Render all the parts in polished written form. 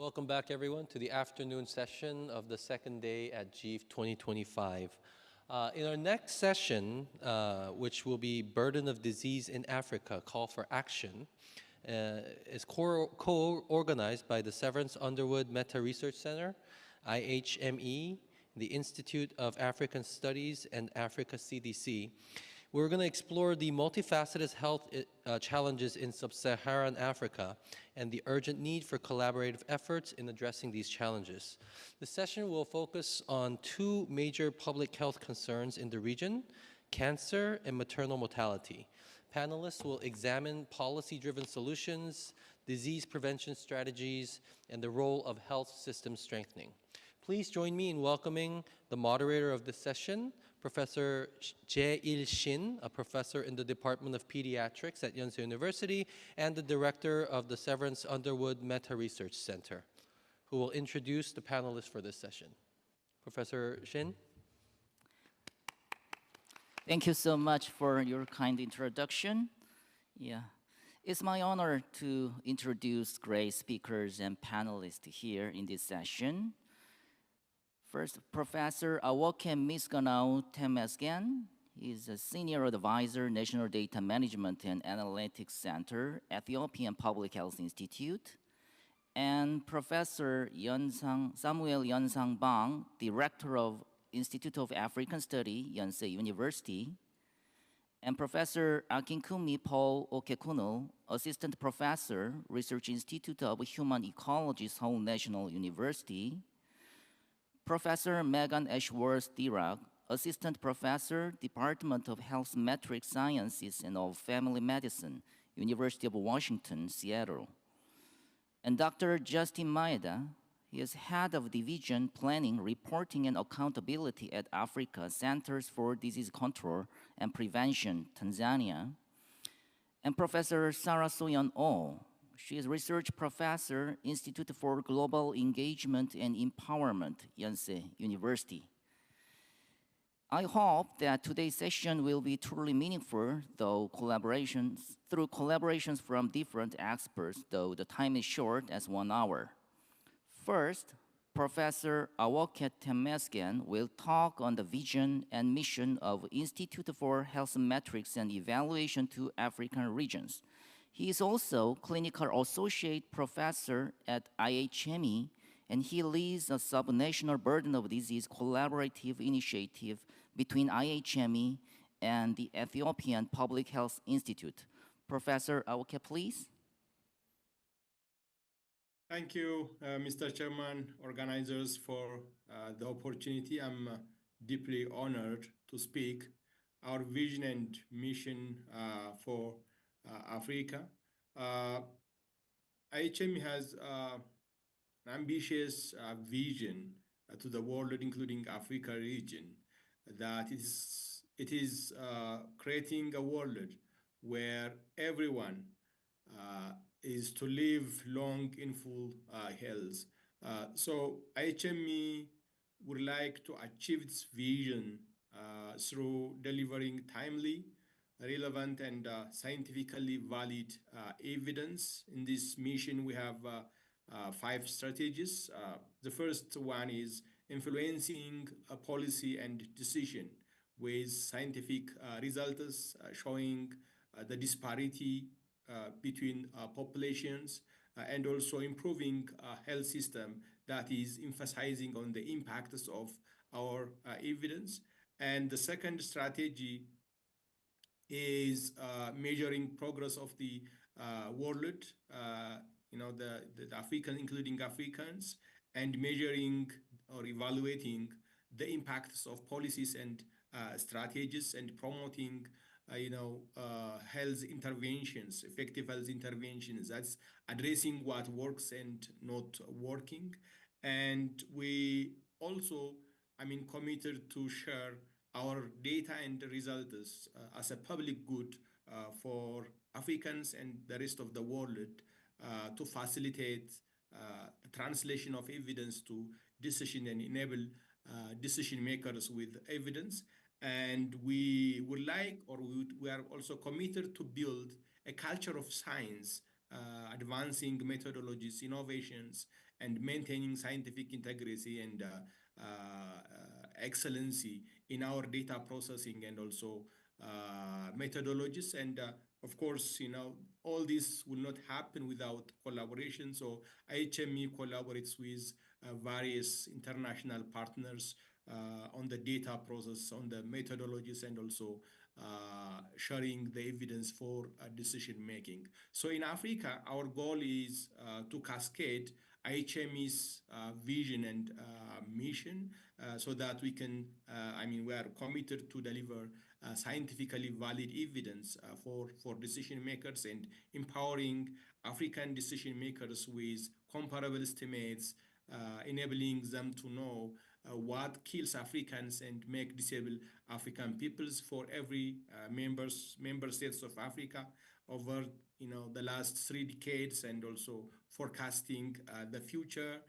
Welcome back, everyone, to the afternoon session of the second day at GEEF 2025. In our next session, which will be Burden of Disease in Africa, Call for Action, is co-organized by the Severance Underwood Meta Research Center, IHME, the Institute of African Studies, and Africa CDC. We're going to explore the multifaceted health challenges in sub-Saharan Africa and the urgent need for collaborative efforts in addressing these challenges. The session will focus on two major public health concerns in the region: cancer and maternal mortality. Panelists will examine policy-driven solutions, disease prevention strategies, and the role of health system strengthening. Please join me in welcoming the moderator of this session, Professor Jae-il Shin, a professor in the Department of Pediatrics at Yonsei University and the director of the Severance Underwood Meta Research Center, who will introduce the panelists for this session. Professor Shin. Thank you so much for your kind introduction. It's my honor to introduce great speakers and panelists here in this session. First, Professor Awoke Misganau Temesgen. He's a Senior Advisor, National Data Management and Analytics Center, Ethiopian Public Health Institute. And Professor Samuel Yonsang Bang, Director of Institute of African Study, Yonsei University. And Professor Akinkumi Paul Okekuno, Assistant Professor, Research Institute of Human Ecology, Seoul National University. Professor Megan Ashworth-Dirac, Assistant Professor, Department of Health Metric Sciences and of Family Medicine, University of Washington, Seattle. And Dr. Justin Maeda, he is Head of Division Planning, Reporting and Accountability at Africa Centers for Disease Control and Prevention, Tanzania. And Professor Sarah Soyeon Oh, she is Research Professor, Institute for Global Engagement and Empowerment, Yonsei University. I hope that today's session will be truly meaningful, through collaborations from different experts, though the time is short as 1 hour. First, Professor Awoke Temesgen will talk on the vision and mission of Institute for Health Metrics and Evaluation to African Regions. He is also Clinical Associate Professor at IHME, and he leads a subnational burden of disease collaborative initiative between IHME and the Ethiopian Public Health Institute. Professor Awoke, please. Thank you, Mr. Chairman, organizers, for the opportunity. I'm deeply honored to speak our vision and mission for Africa. IHME has an ambitious vision to the world, including Africa region, that it is creating a world where everyone is to live long in full health. So IHME would like to achieve this vision through delivering timely, relevant, and scientifically valid evidence. In this mission, we have 5 strategies. The first one is influencing a policy and decision with scientific results showing the disparity between populations and also improving health system that is emphasizing on the impacts of our evidence. And the second strategy is measuring progress of the world, the African, including Africans, and measuring or evaluating the impacts of policies and strategies and promoting health interventions, effective health interventions. That's addressing what works and not working. And we also, committed to share our data and results as a public good for Africans and the rest of the world to facilitate translation of evidence to decision and enable decision makers with evidence. And we would like, or we are also committed to build a culture of science, advancing methodologies, innovations, and maintaining scientific integrity and excellency in our data processing and also methodologies. And of course, all this will not happen without collaboration. So IHME collaborates with various international partners on the data process, on the methodologies, and also sharing the evidence for decision making. So in Africa, our goal is to cascade IHME's vision and mission so that we can, we are committed to deliver scientifically valid evidence for decision makers and empowering African decision makers with comparable estimates, enabling them to know what kills Africans and make disabled African peoples for every member states of Africa over the last 3 decades, and also forecasting the future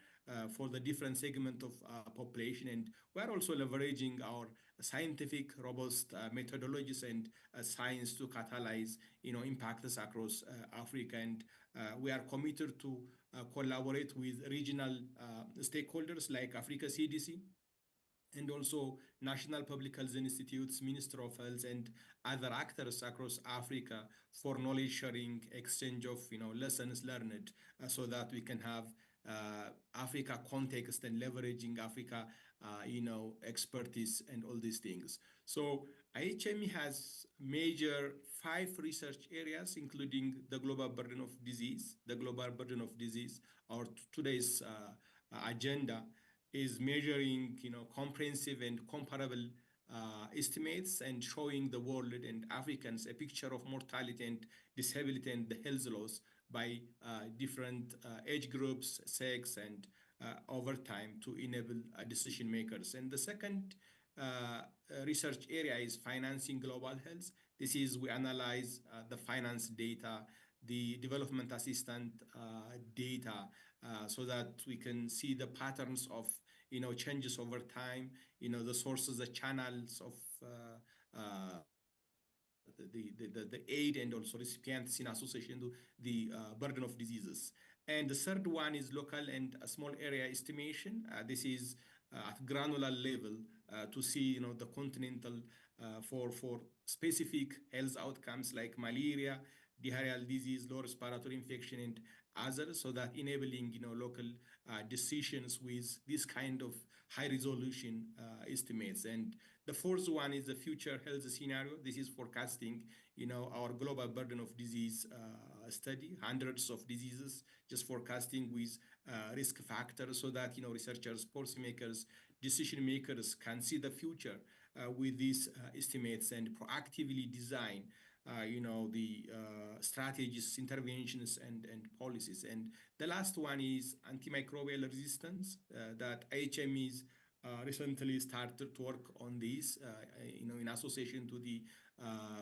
for the different segment of population. And we're also leveraging our scientific robust methodologies and science to catalyze impacts across Africa. And we are committed to collaborate with regional stakeholders like Africa CDC and also National Public Health Institutes, Minister of Health, and other actors across Africa for knowledge sharing, exchange of lessons learned, so that we can have Africa context and leveraging Africa expertise and all these things. So IHME has major 5 research areas, including the global burden of disease. The global burden of disease, our today's agenda, is measuring comprehensive and comparable estimates and showing the world and Africans a picture of mortality and disability and the health loss by different age groups, sex, and over time to enable decision makers. And the second research area is financing global health. This is, we analyze the finance data, the development assistant data, so that we can see the patterns of changes over time, the sources, the channels of the aid and also recipients in association to the burden of diseases. And the third one is local and small area estimation. This is at granular level to see the continental for specific health outcomes like malaria, diarrheal disease, lower respiratory infection, and others, so that enabling local decisions with this kind of high resolution estimates. And the fourth one is the future health scenario. This is forecasting our global burden of disease study, hundreds of diseases, just forecasting with risk factors, so that researchers, policymakers, decision makers can see the future with these estimates and proactively design the strategies, interventions, and policies. And the last one is antimicrobial resistance, that IHMEs recently started to work on this, in association to the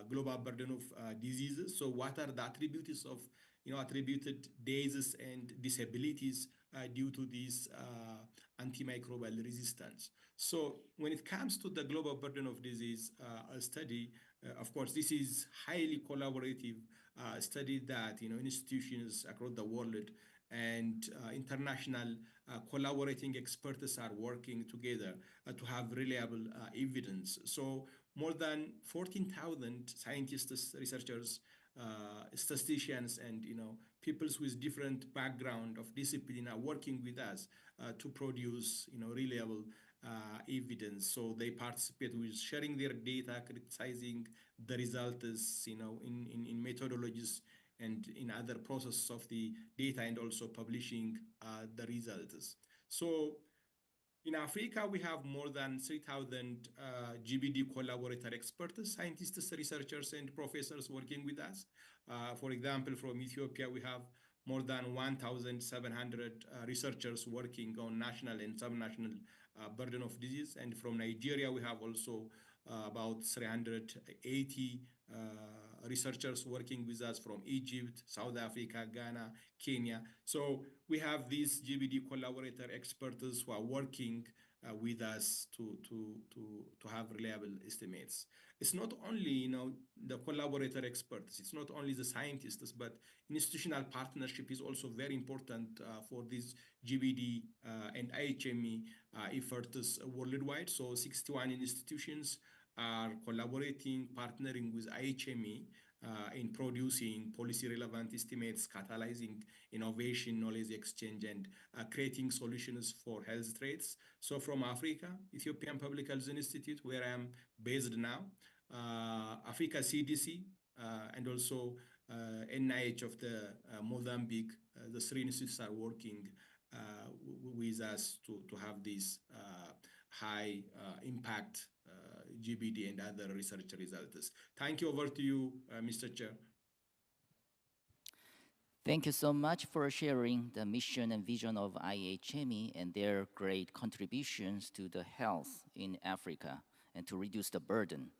global burden of diseases. So what are the attributes of, attributed diseases and disabilities due to this antimicrobial resistance? So when it comes to the global burden of disease study, of course, this is highly collaborative study that institutions across the world and international collaborating experts are working together to have reliable evidence. So more than 14,000 scientists, researchers, statisticians, and people with different background of discipline are working with us to produce reliable evidence. So they participate with sharing their data, criticizing the results, in methodologies and in other processes of the data, and also publishing the results. So in Africa, we have more than 3,000 GBD collaborator experts, scientists, researchers, and professors working with us. For example, from Ethiopia, we have more than 1,700 researchers working on national and subnational burden of disease. And from Nigeria, we have also about 380 researchers working with us from Egypt, South Africa, Ghana, Kenya. So we have these GBD collaborator experts who are working with us to have reliable estimates. It's not only the collaborator experts, it's not only the scientists, but institutional partnership is also very important for these GBD and IHME efforts worldwide. So 61 institutions are collaborating, partnering with IHME in producing policy-relevant estimates, catalyzing innovation, knowledge exchange, and creating solutions for health threats. So from Africa, Ethiopian Public Health Institute, where I am based now, Africa CDC, and also NIH of the Mozambique, the three institutes are working with us to have this high impact GBD and other research results. Thank you. Over to you, Mr. Chair. Thank you so much for sharing the mission and vision of IHME and their great contributions to the health in Africa and to reduce the burden.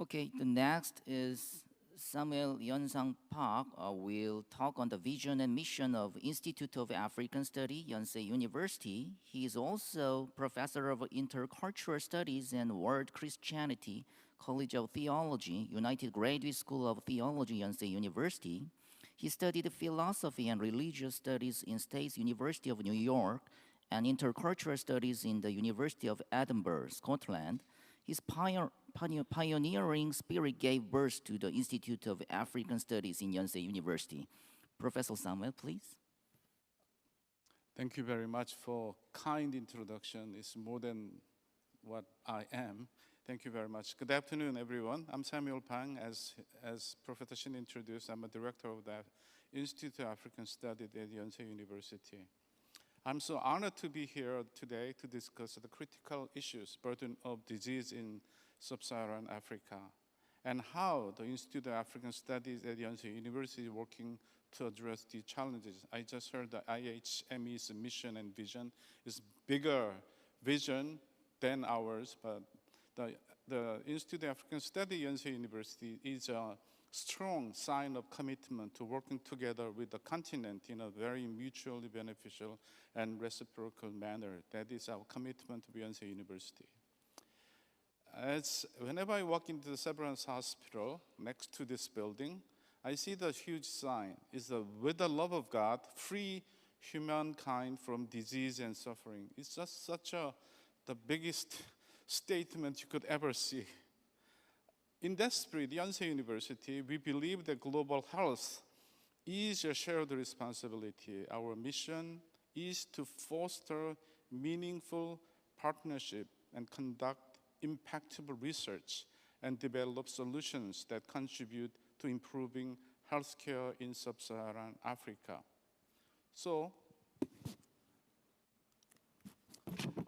Okay, the next is Samuel Yonsang Park will talk on the vision and mission of Institute of African Study, Yonsei University. He is also professor of intercultural studies and world Christianity, College of Theology, United Graduate School of Theology, Yonsei University. He studied philosophy and religious studies in State University of New York and intercultural studies in the University of Edinburgh, Scotland. His pioneering spirit gave birth to the Institute of African Studies in Yonsei University. Professor Samuel, please. Thank you very much for kind introduction. It's more than what I am. Thank you very much. Good afternoon, everyone. I'm Samuel Pang. As Professor Shin introduced, I'm a director of the Institute of African Studies at Yonsei University. I'm so honored to be here today to discuss the critical issues, burden of disease in sub-Saharan Africa, and how the Institute of African Studies at Yonsei University is working to address these challenges. I just heard the IHME's mission and vision is bigger vision than ours, but the Institute of African Studies at Yonsei University is a strong sign of commitment to working together with the continent in a very mutually beneficial and reciprocal manner. That is our commitment to Yonsei University. Whenever I walk into the Severance Hospital next to this building, I see the huge sign. It's with the love of God, free humankind from disease and suffering. It's just the biggest statement you could ever see. In that spirit, Yonsei University, we believe that global health is a shared responsibility. Our mission is to foster meaningful partnership and conduct impactful research and develop solutions that contribute to improving healthcare in sub-Saharan Africa. So,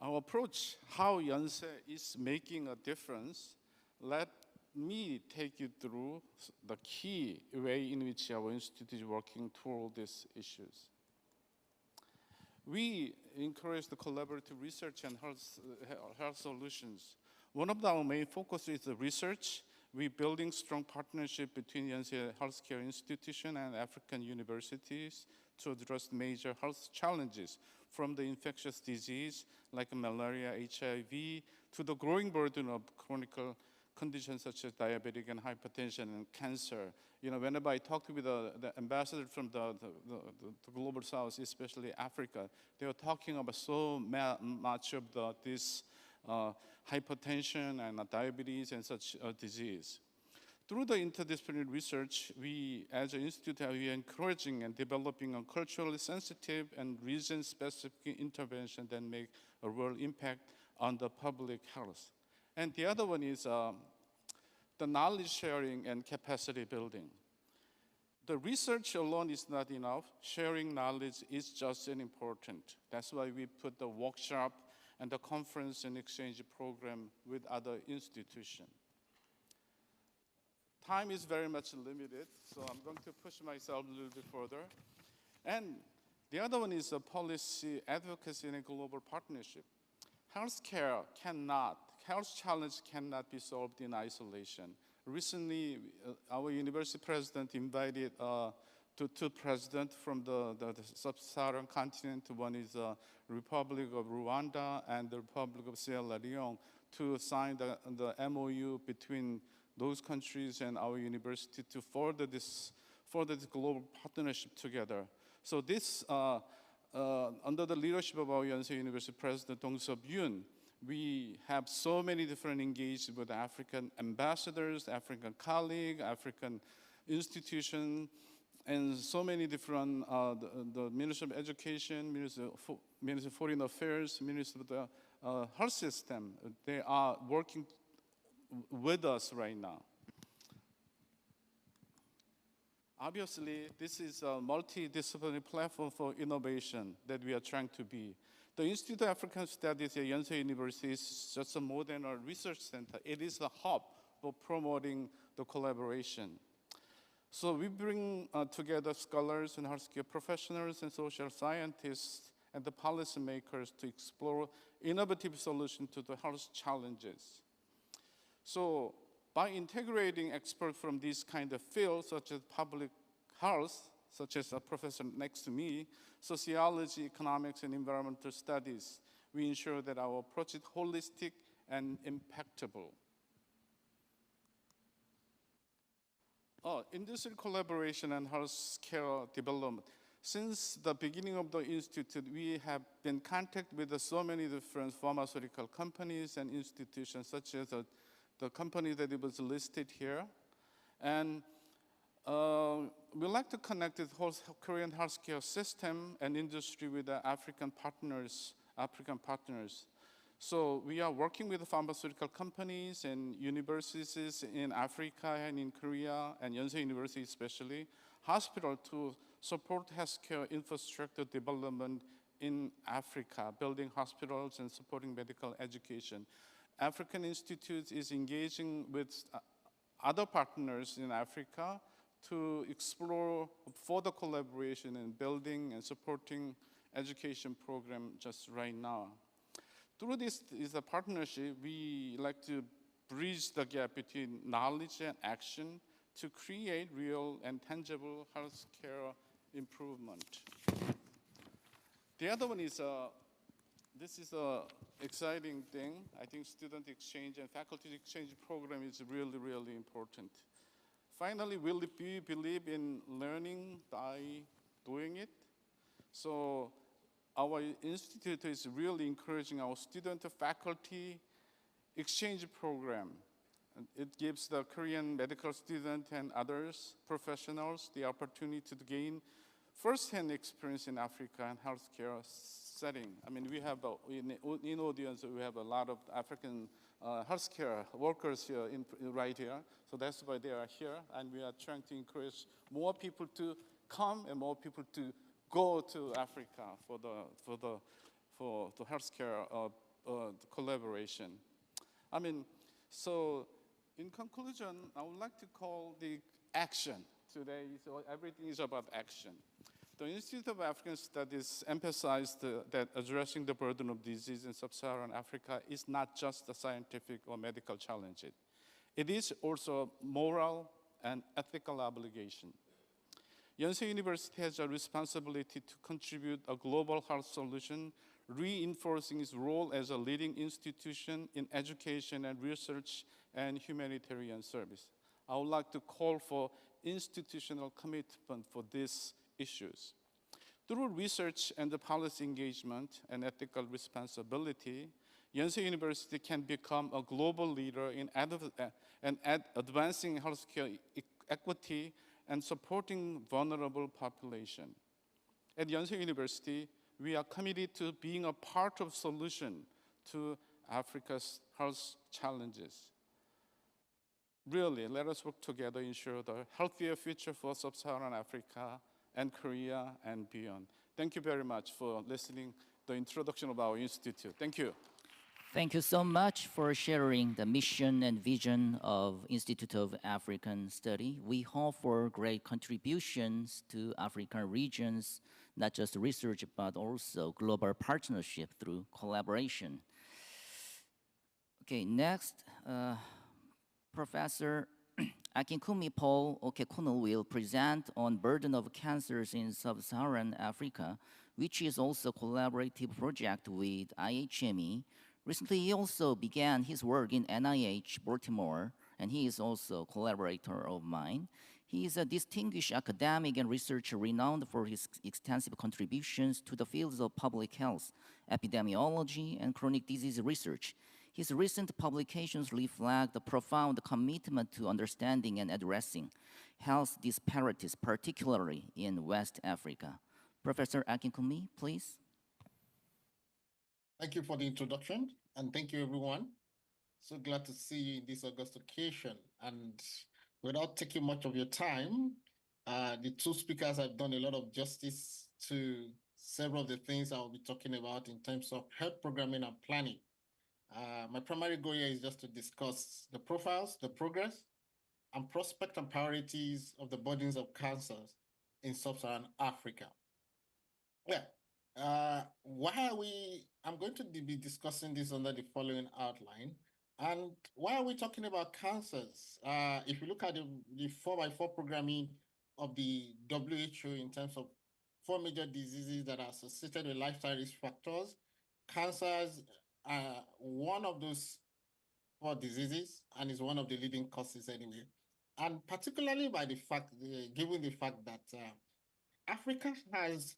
our approach, how Yonsei is making a difference, let me take you through the key way in which our institute is working toward these issues. We encourage the collaborative research and health solutions. One of our main focus is the research. We're building strong partnership between Yonsei healthcare institution and African universities to address major health challenges, from the infectious disease like malaria, HIV, to the growing burden of chronic conditions such as diabetic and hypertension and cancer. Whenever I talk with the ambassador from the global south, especially Africa, they are talking about so much of this hypertension and diabetes and such disease. Through the interdisciplinary research, we as an institute are encouraging and developing a culturally sensitive and region-specific intervention that make a real impact on the public health. And the other one is the knowledge sharing and capacity building. The research alone is not enough. Sharing knowledge is just as important. That's why we put the workshop and the conference and exchange program with other institutions. Time is very much limited, so I'm going to push myself a little bit further. And the other one is a policy advocacy and a global partnership. Health challenge cannot be solved in isolation. Recently, our university president invited two presidents from the sub-Saharan continent. One is the Republic of Rwanda and the Republic of Sierra Leone, to sign the MOU between those countries and our university to further this global partnership together. So this, under the leadership of our Yonsei University President Dong Sub-yoon, we have so many different engagements with African ambassadors, African colleagues, African institutions, and so many different, the Minister of Education, Minister of Foreign Affairs, Minister of the Health System, they are working with us right now. Obviously, this is a multidisciplinary platform for innovation that we are trying to be. The Institute of African Studies at Yonsei University is just more than a research center. It is a hub for promoting the collaboration. So we bring together scholars and healthcare professionals and social scientists and the policymakers to explore innovative solutions to the health challenges. So by integrating experts from these kind of fields, such as public health, such as a professor next to me, sociology, economics, and environmental studies, we ensure that our approach is holistic and impactful. Industry collaboration and healthcare development. Since the beginning of the institute, we have been in contact with so many different pharmaceutical companies and institutions, such as the company that it was listed here. And we like to connect the whole Korean healthcare system and industry with the African partners. So we are working with the pharmaceutical companies and universities in Africa and in Korea, and Yonsei University especially, hospital to support healthcare infrastructure development in Africa, building hospitals and supporting medical education. African Institute is engaging with other partners in Africa to explore further collaboration in building and supporting education program just right now. Through this is a partnership, we like to bridge the gap between knowledge and action to create real and tangible healthcare improvement. The other one is, this is an exciting thing. I think student exchange and faculty exchange program is really, really important. Finally, we believe in learning by doing it. So our institute is really encouraging our student to faculty exchange program. And it gives the Korean medical student and others, professionals, the opportunity to gain first-hand experience in Africa and healthcare setting. I mean, we have, in audience, we have a lot of African healthcare workers here, right here. So that's why they are here. And we are trying to encourage more people to come and more people to go to Africa for the healthcare collaboration. I mean, so in conclusion, I would like to call the action today. So everything is about action. The Institute of African Studies emphasized that addressing the burden of disease in sub-Saharan Africa is not just a scientific or medical challenge. It is also a moral and ethical obligation. Yonsei University has a responsibility to contribute a global health solution, reinforcing its role as a leading institution in education and research and humanitarian service. I would like to call for institutional commitment for these issues. Through research and the policy engagement and ethical responsibility, Yonsei University can become a global leader in advancing healthcare equity and supporting vulnerable population. At Yonsei University, we are committed to being a part of solution to Africa's health challenges. Really, let us work together to ensure the healthier future for sub-Saharan Africa and Korea and beyond. Thank you very much for listening to the introduction of our institute. Thank you. Thank you so much for sharing the mission and vision of Institute of African Study. We hope for great contributions to African regions, not just research, but also global partnership through collaboration. Okay, next, Professor Akinkunmi Paul Okekuno will present on burden of cancers in sub-Saharan Africa, which is also a collaborative project with IHME. Recently, he also began his work in NIH Baltimore, and he is also a collaborator of mine. He is a distinguished academic and researcher renowned for his extensive contributions to the fields of public health, epidemiology, and chronic disease research. His recent publications reflect a profound commitment to understanding and addressing health disparities, particularly in West Africa. Professor Akinkunmi, please. Thank you for the introduction, and thank you, everyone. So glad to see you in this August occasion. And without taking much of your time, the two speakers have done a lot of justice to several of the things I will be talking about in terms of health programming and planning. My primary goal here is just to discuss the profiles, the progress, and prospect and priorities of the burdens of cancers in sub-Saharan Africa. Why are we, I'm going to be discussing this under the following outline. And why are we talking about cancers? If you look at the 4x4 programming of the WHO in terms of 4 major diseases that are associated with lifestyle risk factors, cancers are one of those 4 diseases and is one of the leading causes anyway. And particularly by the fact, given the fact that Africa has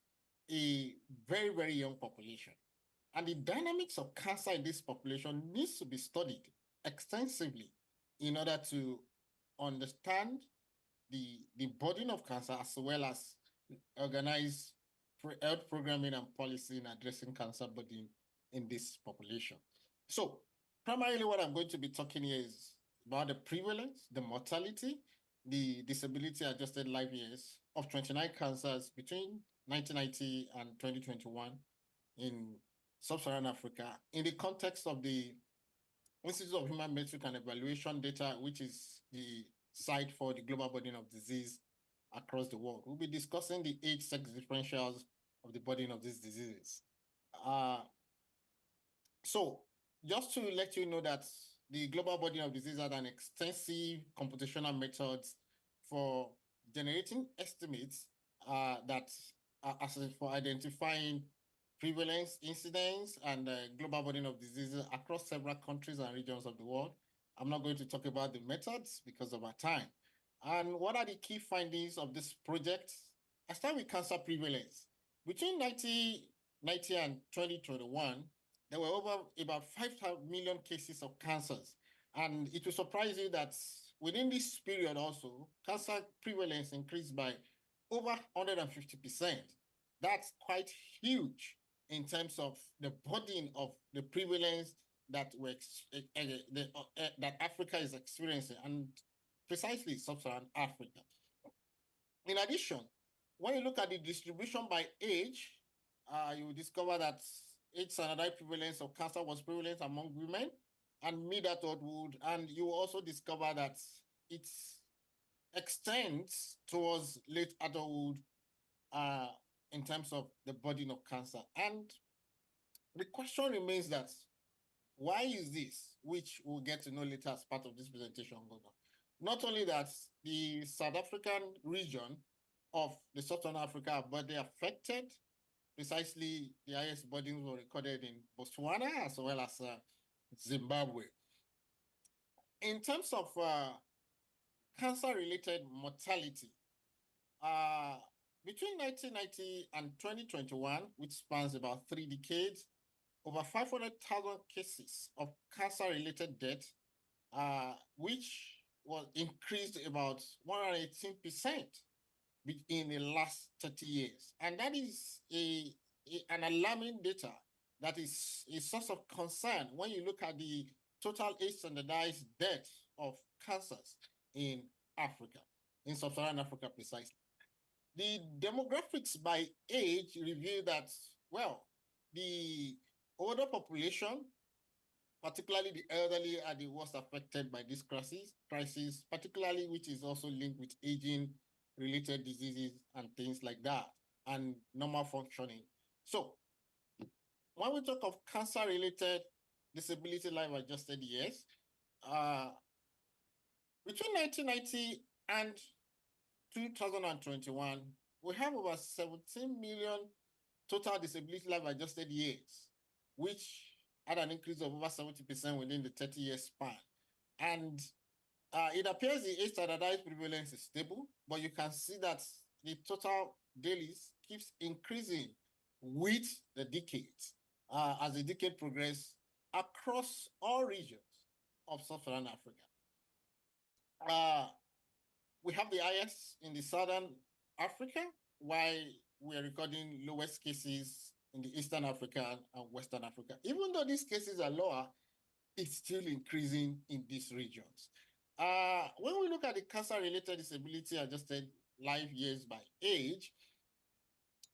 a very, very young population. And the dynamics of cancer in this population needs to be studied extensively in order to understand the burden of cancer as well as organize health programming and policy in addressing cancer burden in this population. So primarily what I'm going to be talking here is about the prevalence, the mortality, the disability adjusted life years of 29 cancers between 1990 and 2021 in sub-Saharan Africa in the context of the Institute of Human Metric and Evaluation data, which is the site for the global burden of disease across the world. We'll be discussing the age-sex differentials of the burden of these diseases. So just to let you know that the global burden of disease had an extensive computational methods for generating estimates that for identifying prevalence, incidence, and global burden of diseases across several countries and regions of the world. I'm not going to talk about the methods because of our time. And what are the key findings of this project? I start with cancer prevalence. Between 1990 and 2021, there were over about 5 million cases of cancers. And it will surprise you that within this period also, cancer prevalence increased by over 150%. That's quite huge in terms of the burden of the prevalence that that Africa is experiencing, and precisely sub-Saharan Africa. In addition, when you look at the distribution by age, you will discover that age standardized prevalence of cancer was prevalent among women and mid-adulthood, and you will also discover that it extends towards late adulthood in terms of the burden of cancer. And the question remains that, why is this, which we'll get to know later as part of this presentation. Not only that, the South African region of the Southern Africa, but they affected. Precisely, the highest burdens were recorded in Botswana as well as Zimbabwe. In terms of cancer-related mortality, between 1990 and 2021, which spans about 3 decades, over 500,000 cases of cancer-related death, which was increased about 118% in the last 30 years. And that is an alarming data that is a source of concern when you look at the total age standardized death of cancers in Africa, in sub-Saharan Africa precisely. The demographics by age reveal that, well, the older population, particularly the elderly, are the worst affected by this crisis, particularly which is also linked with aging-related diseases and things like that, and normal functioning. So, when we talk of cancer-related disability life adjusted years, Between 1990 and 2021, we have over 17 million total disability life adjusted years, which had an increase of over 70% within the 30-year span. And it appears the age standardized prevalence is stable, but you can see that the total dailies keeps increasing with the decades as the decade progresses across all regions of Sub-Saharan Africa. We have the highest in the Southern Africa, while we are recording lowest cases in the Eastern Africa and Western Africa. Even though these cases are lower, it's still increasing in these regions. When we look at the cancer-related disability adjusted life years by age,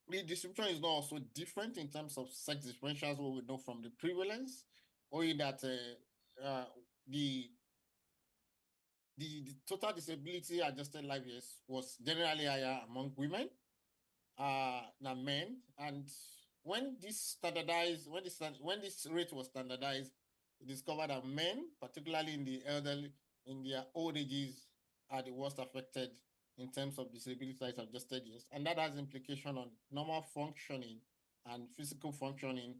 the distribution is not also different in terms of sex differentials, what we know from the prevalence, or in that the total disability adjusted life years was generally higher among women than men. And when this standardized, when this rate was standardized, we discovered that men, particularly in the elderly, in their old ages, are the worst affected in terms of disability life adjusted years. And that has implication on normal functioning and physical functioning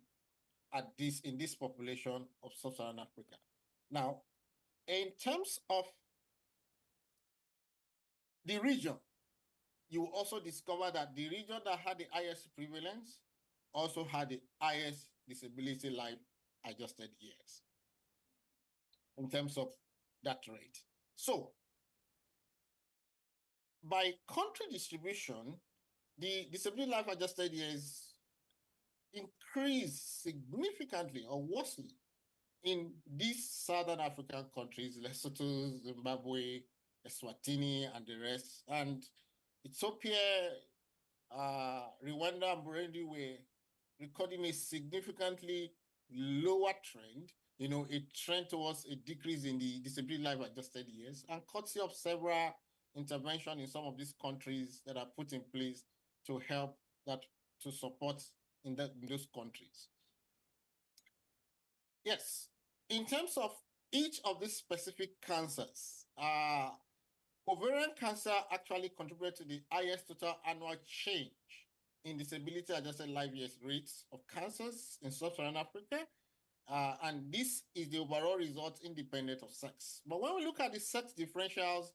in this population of Sub-Saharan Africa. Now, in terms of the region, you also discover that the region that had the highest prevalence also had the highest disability life adjusted years in terms of that rate. So, by country distribution, the disability life adjusted years increased significantly or worsened in these Southern African countries, Lesotho, Zimbabwe, Eswatini, and the rest. And Ethiopia, Rwanda, and Burundi were recording a significantly lower trend, a trend towards a decrease in the disability life adjusted years, and courtesy of several interventions in some of these countries that are put in place to help to support in those countries. Yes, in terms of each of these specific cancers, ovarian cancer actually contributed to the highest total annual change in disability adjusted life years rates of cancers in Sub-Saharan Africa. And this is the overall result independent of sex. But when we look at the sex differentials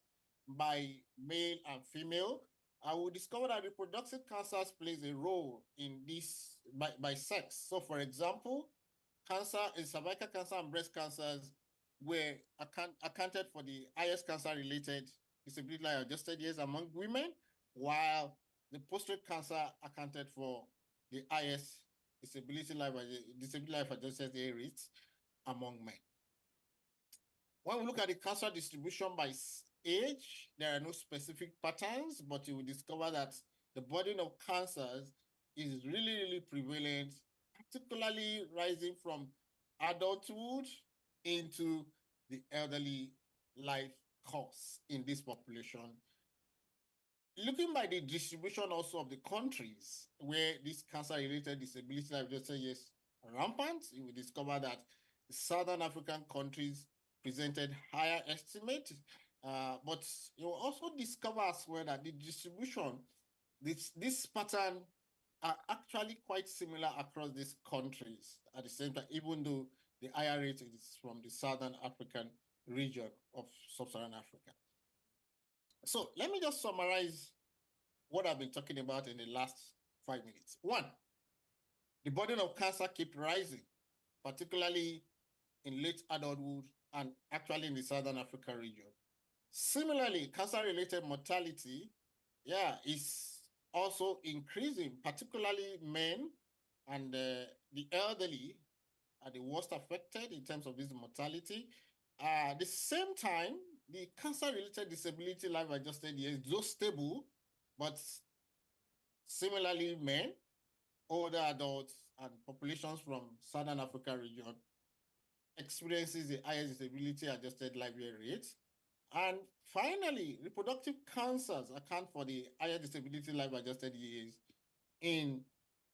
by male and female, I will discover that reproductive cancers plays a role in this by sex. So for example, cervical cancer and breast cancers were accounted for the highest cancer-related disability life adjusted years among women, while the prostate cancer accounted for the highest disability life adjusted year rates among men. When we look at the cancer distribution by age, there are no specific patterns, but you will discover that the burden of cancers is really, really prevalent, particularly rising from adulthood into the elderly life course in this population. Looking by the distribution also of the countries where this cancer-related disability life adjusted years are rampant, you will discover that the Southern African countries presented higher estimates, but you will also discover as well that the distribution, this pattern are actually quite similar across these countries at the same time, even though the higher rate is from the Southern African region of Sub-Saharan Africa. So let me just summarize what I've been talking about in the last 5 minutes. One, the burden of cancer keeps rising, particularly in late adulthood and actually in the Southern Africa region. Similarly, cancer-related mortality, is also increasing, particularly men and the elderly are the worst affected in terms of this mortality. At the same time, the cancer-related disability life adjusted years, though stable, but similarly men, older adults, and populations from Southern Africa region experiences the highest disability adjusted life year rates. And finally, reproductive cancers account for the higher disability life adjusted years in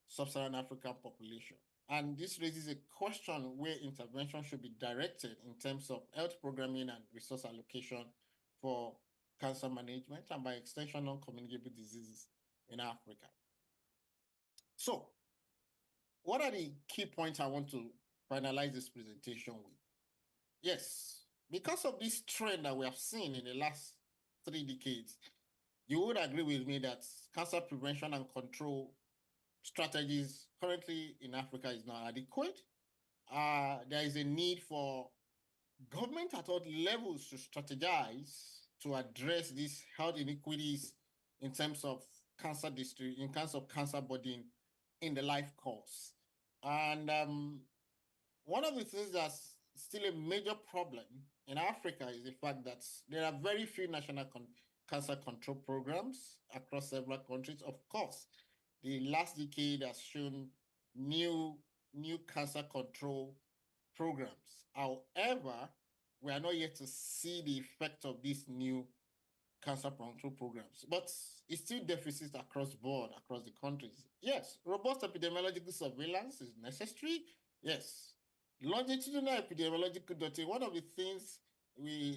Sub-Saharan African population. And this raises a question where intervention should be directed in terms of health programming and resource allocation for cancer management and by extension non-communicable diseases in Africa. So, what are the key points I want to finalize this presentation with? Yes, because of this trend that we have seen in the last 3 decades, you would agree with me that cancer prevention and control strategies currently in Africa is not adequate. There is a need for government at all levels to strategize to address these health inequities in terms of cancer in terms of cancer burden in the life course. And one of the things that's still a major problem in Africa is the fact that there are very few national cancer control programs across several countries. Of course, the last decade has shown new cancer control programs. However, we are not yet to see the effect of these new cancer control programs, but it's still deficits across board, across the countries. Yes, robust epidemiological surveillance is necessary. Yes, longitudinal epidemiological data, one of the things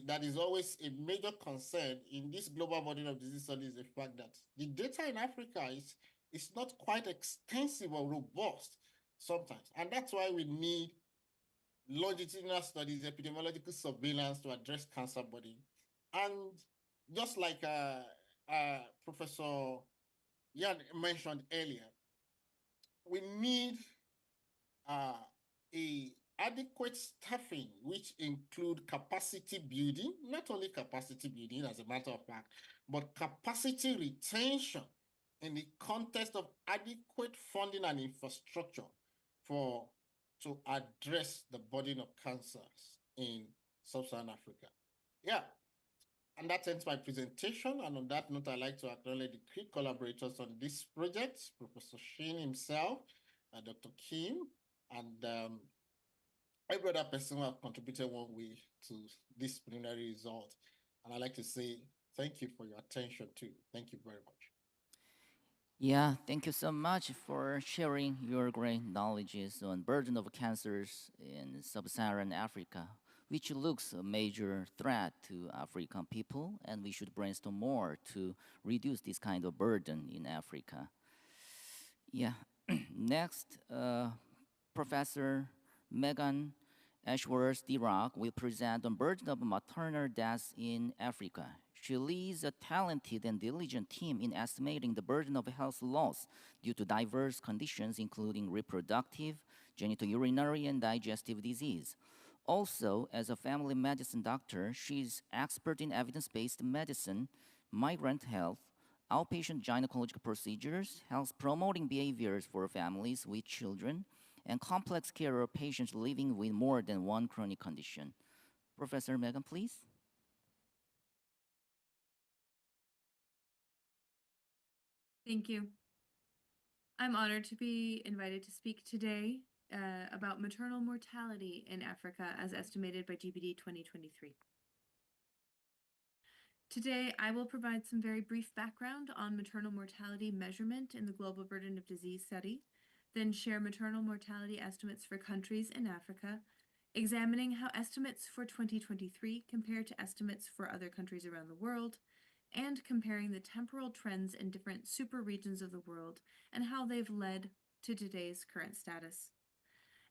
that is always a major concern in this global burden of disease study is the fact that the data in Africa is not quite extensive or robust sometimes. And that's why we need longitudinal studies, epidemiological surveillance to address cancer burden. And just like Professor Yan mentioned earlier, we need a adequate staffing, which include capacity building, not only capacity building as a matter of fact, but capacity retention in the context of adequate funding and infrastructure to address the burden of cancers in Sub-Saharan Africa. Yeah, and that ends my presentation. And on that note, I'd like to acknowledge the key collaborators on this project, Professor Shane himself, Dr. Kim, and every other person who have contributed one way to this preliminary result. And I'd like to say thank you for your attention too. Thank you very much. Yeah, thank you so much for sharing your great knowledges on burden of cancers in sub-Saharan Africa, which looks a major threat to African people, and we should brainstorm more to reduce this kind of burden in Africa. Yeah, next, Professor Megan Ashworth-DeRock will present on burden of maternal deaths in Africa. She leads a talented and diligent team in estimating the burden of health loss due to diverse conditions, including reproductive, genitourinary, and digestive disease. Also, as a family medicine doctor, she's expert in evidence-based medicine, migrant health, outpatient gynecological procedures, health-promoting behaviors for families with children, and complex care of patients living with more than one chronic condition. Professor Megan, please. Thank you. I'm honored to be invited to speak today about maternal mortality in Africa as estimated by GBD 2023. Today, I will provide some very brief background on maternal mortality measurement in the Global Burden of Disease Study, then share maternal mortality estimates for countries in Africa, examining how estimates for 2023 compare to estimates for other countries around the world, and comparing the temporal trends in different super regions of the world and how they've led to today's current status.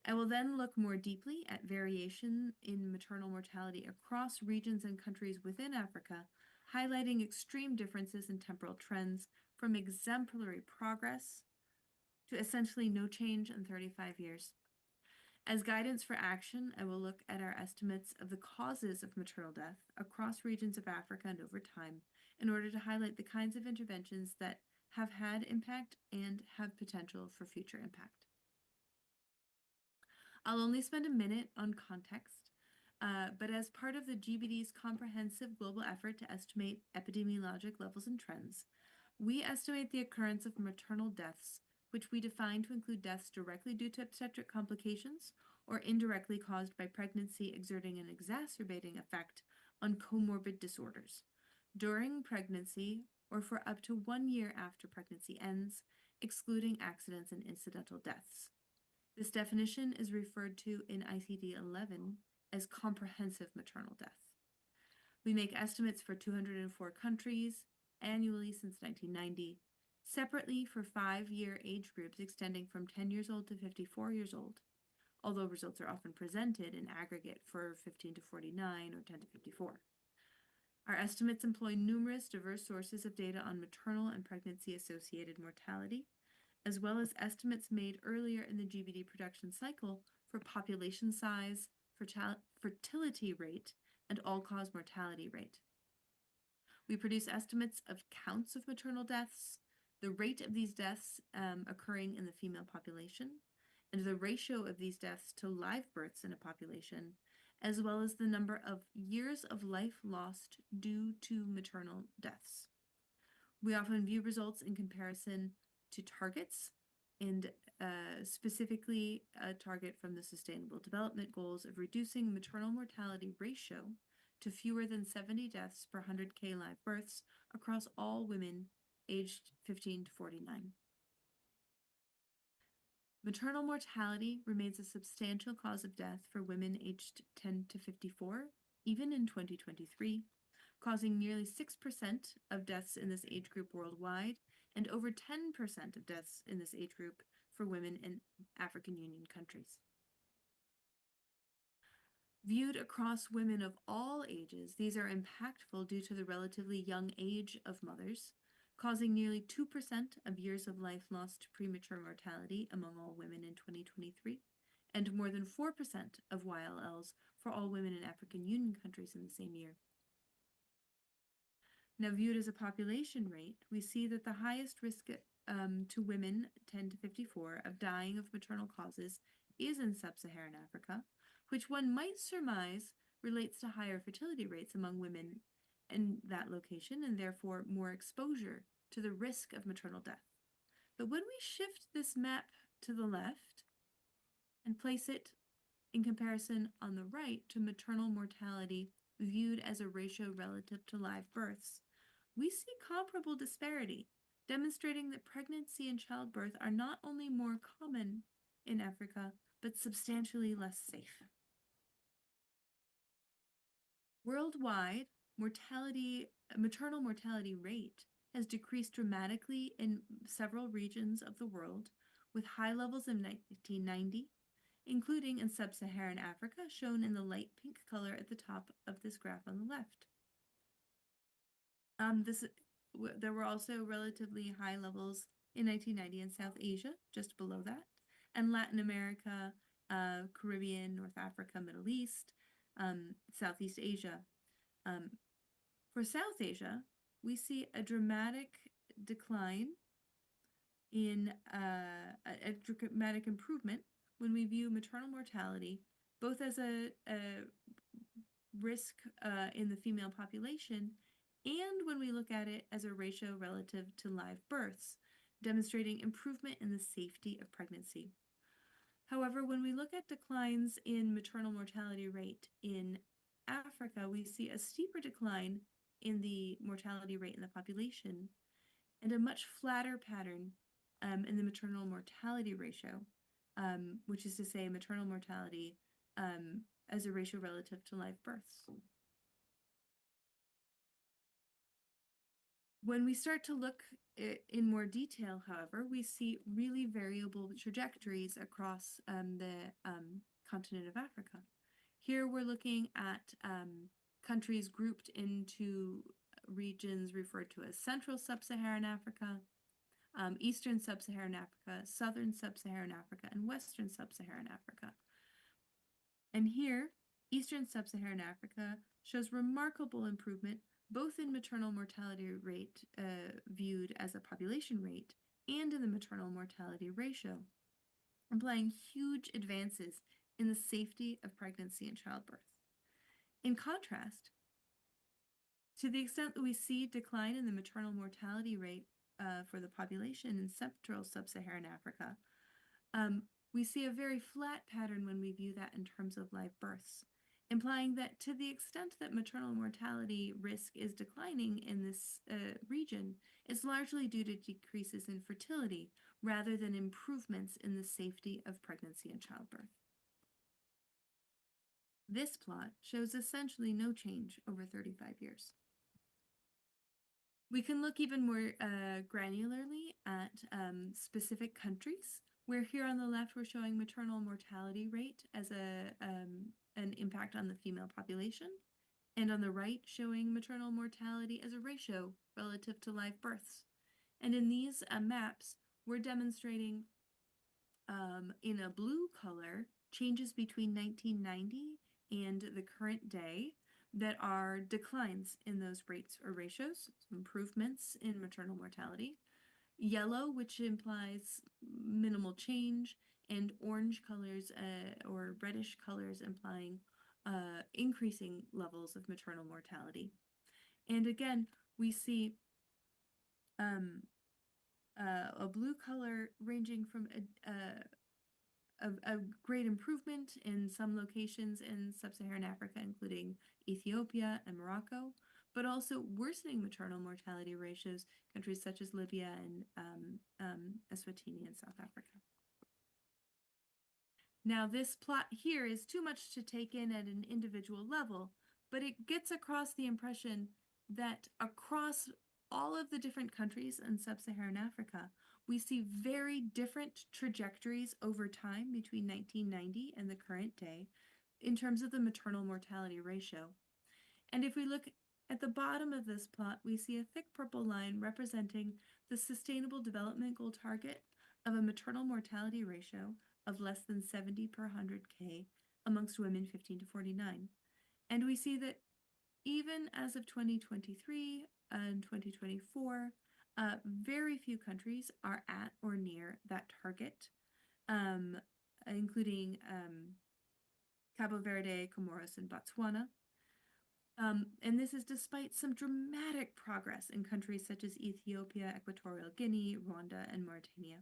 I will then look more deeply at variation in maternal mortality across regions and countries within Africa, highlighting extreme differences in temporal trends from exemplary progress to essentially no change in 35 years. As guidance for action, I will look at our estimates of the causes of maternal death across regions of Africa and over time in order to highlight the kinds of interventions that have had impact and have potential for future impact. I'll only spend a minute on context, but as part of the GBD's comprehensive global effort to estimate epidemiologic levels and trends, we estimate the occurrence of maternal deaths, which we define to include deaths directly due to obstetric complications or indirectly caused by pregnancy exerting an exacerbating effect on comorbid disorders, during pregnancy or for up to 1 year after pregnancy ends, excluding accidents and incidental deaths. This definition is referred to in ICD-11 as comprehensive maternal death. We make estimates for 204 countries annually since 1990, separately for 5-year age groups extending from 10 years old to 54 years old, although results are often presented in aggregate for 15 to 49 or 10 to 54. Our estimates employ numerous diverse sources of data on maternal and pregnancy-associated mortality, as well as estimates made earlier in the GBD production cycle for population size, fertility rate, and all-cause mortality rate. We produce estimates of counts of maternal deaths, the rate of these deaths occurring in the female population, and the ratio of these deaths to live births in a population, as well as the number of years of life lost due to maternal deaths. We often view results in comparison to targets, and specifically a target from the Sustainable Development Goals of reducing maternal mortality ratio to fewer than 70 deaths per 100K live births across all women aged 15 to 49. Maternal mortality remains a substantial cause of death for women aged 10 to 54, even in 2023, causing nearly 6% of deaths in this age group worldwide and over 10% of deaths in this age group for women in African Union countries. Viewed across women of all ages, these are impactful due to the relatively young age of mothers, causing nearly 2% of years of life lost to premature mortality among all women in 2023, and more than 4% of YLLs for all women in African Union countries in the same year. Now, viewed as a population rate, we see that the highest risk to women 10 to 54 of dying of maternal causes is in sub-Saharan Africa, which one might surmise relates to higher fertility rates among women in that location and therefore more exposure to the risk of maternal death. But when we shift this map to the left and place it in comparison on the right to maternal mortality viewed as a ratio relative to live births, we see comparable disparity, demonstrating that pregnancy and childbirth are not only more common in Africa, but substantially less safe. Worldwide, maternal mortality rate has decreased dramatically in several regions of the world, with high levels in 1990, including in sub-Saharan Africa, shown in the light pink color at the top of this graph on the left. There were also relatively high levels in 1990 in South Asia, just below that, and Latin America, Caribbean, North Africa, Middle East, Southeast Asia. For South Asia, we see a dramatic decline in a dramatic improvement when we view maternal mortality, both as a risk in the female population and when we look at it as a ratio relative to live births, demonstrating improvement in the safety of pregnancy. However, when we look at declines in maternal mortality rate in Africa, we see a steeper decline in the mortality rate in the population and a much flatter pattern in the maternal mortality ratio, which is to say maternal mortality as a ratio relative to live births. When we start to look in more detail, however, we see really variable trajectories across the continent of Africa. Here we're looking at countries grouped into regions referred to as Central Sub-Saharan Africa, Eastern Sub-Saharan Africa, Southern Sub-Saharan Africa, and Western Sub-Saharan Africa. And here, Eastern Sub-Saharan Africa shows remarkable improvement both in maternal mortality rate viewed as a population rate and in the maternal mortality ratio, implying huge advances in the safety of pregnancy and childbirth. In contrast, to the extent that we see decline in the maternal mortality rate for the population in Central Sub-Saharan Africa, we see a very flat pattern when we view that in terms of live births, implying that to the extent that maternal mortality risk is declining in this region, it's largely due to decreases in fertility rather than improvements in the safety of pregnancy and childbirth. This plot shows essentially no change over 35 years. We can look even more granularly at specific countries, where here on the left we're showing maternal mortality rate as an impact on the female population, and on the right showing maternal mortality as a ratio relative to live births. And in these maps, we're demonstrating in a blue color changes between 1990 and the current day that are declines in those rates or ratios, improvements in maternal mortality. Yellow, which implies minimal change, and orange colors or reddish colors implying increasing levels of maternal mortality. And again, we see a blue color ranging from a great improvement in some locations in sub-Saharan Africa, including Ethiopia and Morocco, but also worsening maternal mortality ratios, countries such as Libya and Eswatini in South Africa. Now, this plot here is too much to take in at an individual level, but it gets across the impression that across all of the different countries in sub-Saharan Africa, we see very different trajectories over time between 1990 and the current day in terms of the maternal mortality ratio. And if we look at the bottom of this plot, we see a thick purple line representing the Sustainable Development Goal target of a maternal mortality ratio of less than 70 per 100K amongst women 15 to 49. And we see that even as of 2023 and 2024, very few countries are at or near that target, including Cabo Verde, Comoros, and Botswana. And this is despite some dramatic progress in countries such as Ethiopia, Equatorial Guinea, Rwanda, and Mauritania.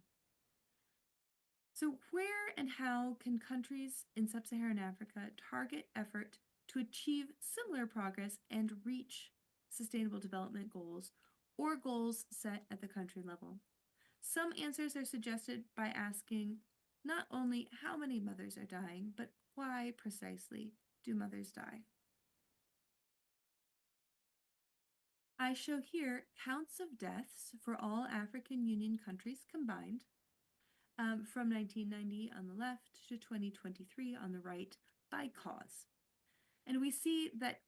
So where and how can countries in sub-Saharan Africa target effort to achieve similar progress and reach Sustainable Development Goals or goals set at the country level? Some answers are suggested by asking not only how many mothers are dying, but why precisely do mothers die? I show here counts of deaths for all African Union countries combined from 1990 on the left to 2023 on the right by cause. And we see that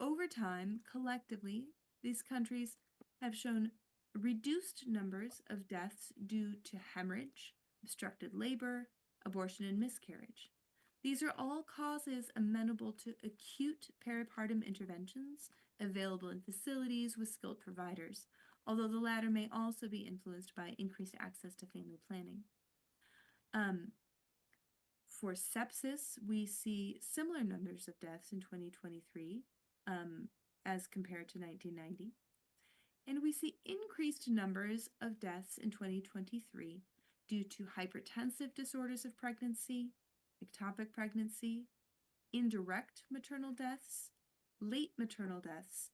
over time, collectively, these countries have shown reduced numbers of deaths due to hemorrhage, obstructed labor, abortion, and miscarriage. These are all causes amenable to acute peripartum interventions available in facilities with skilled providers, although the latter may also be influenced by increased access to family planning. For sepsis, we see similar numbers of deaths in 2023 as compared to 1990. And we see increased numbers of deaths in 2023 due to hypertensive disorders of pregnancy, ectopic pregnancy, indirect maternal deaths, late maternal deaths,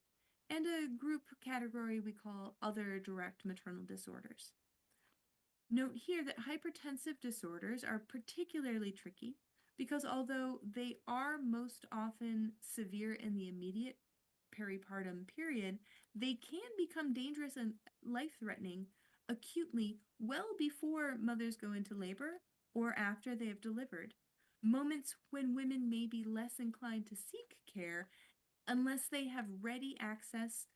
and a group category we call other direct maternal disorders. Note here that hypertensive disorders are particularly tricky because although they are most often severe in the immediate peripartum period, they can become dangerous and life-threatening acutely well before mothers go into labor or after they have delivered, moments when women may be less inclined to seek care unless they have ready access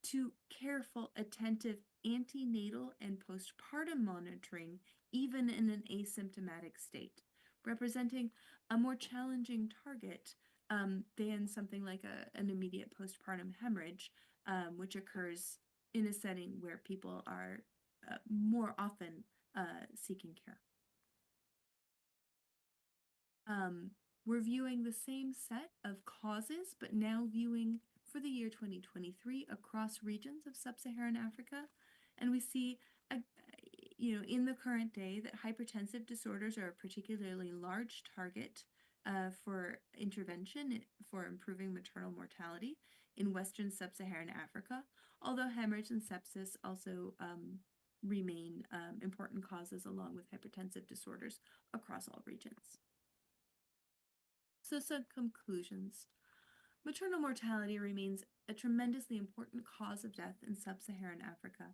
to careful, attentive antenatal and postpartum monitoring, even in an asymptomatic state, representing a more challenging target than something like an immediate postpartum hemorrhage, which occurs in a setting where people are more often seeking care. We're viewing the same set of causes, but now viewing for the year 2023 across regions of sub-Saharan Africa. And we see, in the current day that hypertensive disorders are a particularly large target for intervention for improving maternal mortality in Western sub-Saharan Africa, although hemorrhage and sepsis also remain important causes along with hypertensive disorders across all regions. So some conclusions. Maternal mortality remains a tremendously important cause of death in sub-Saharan Africa.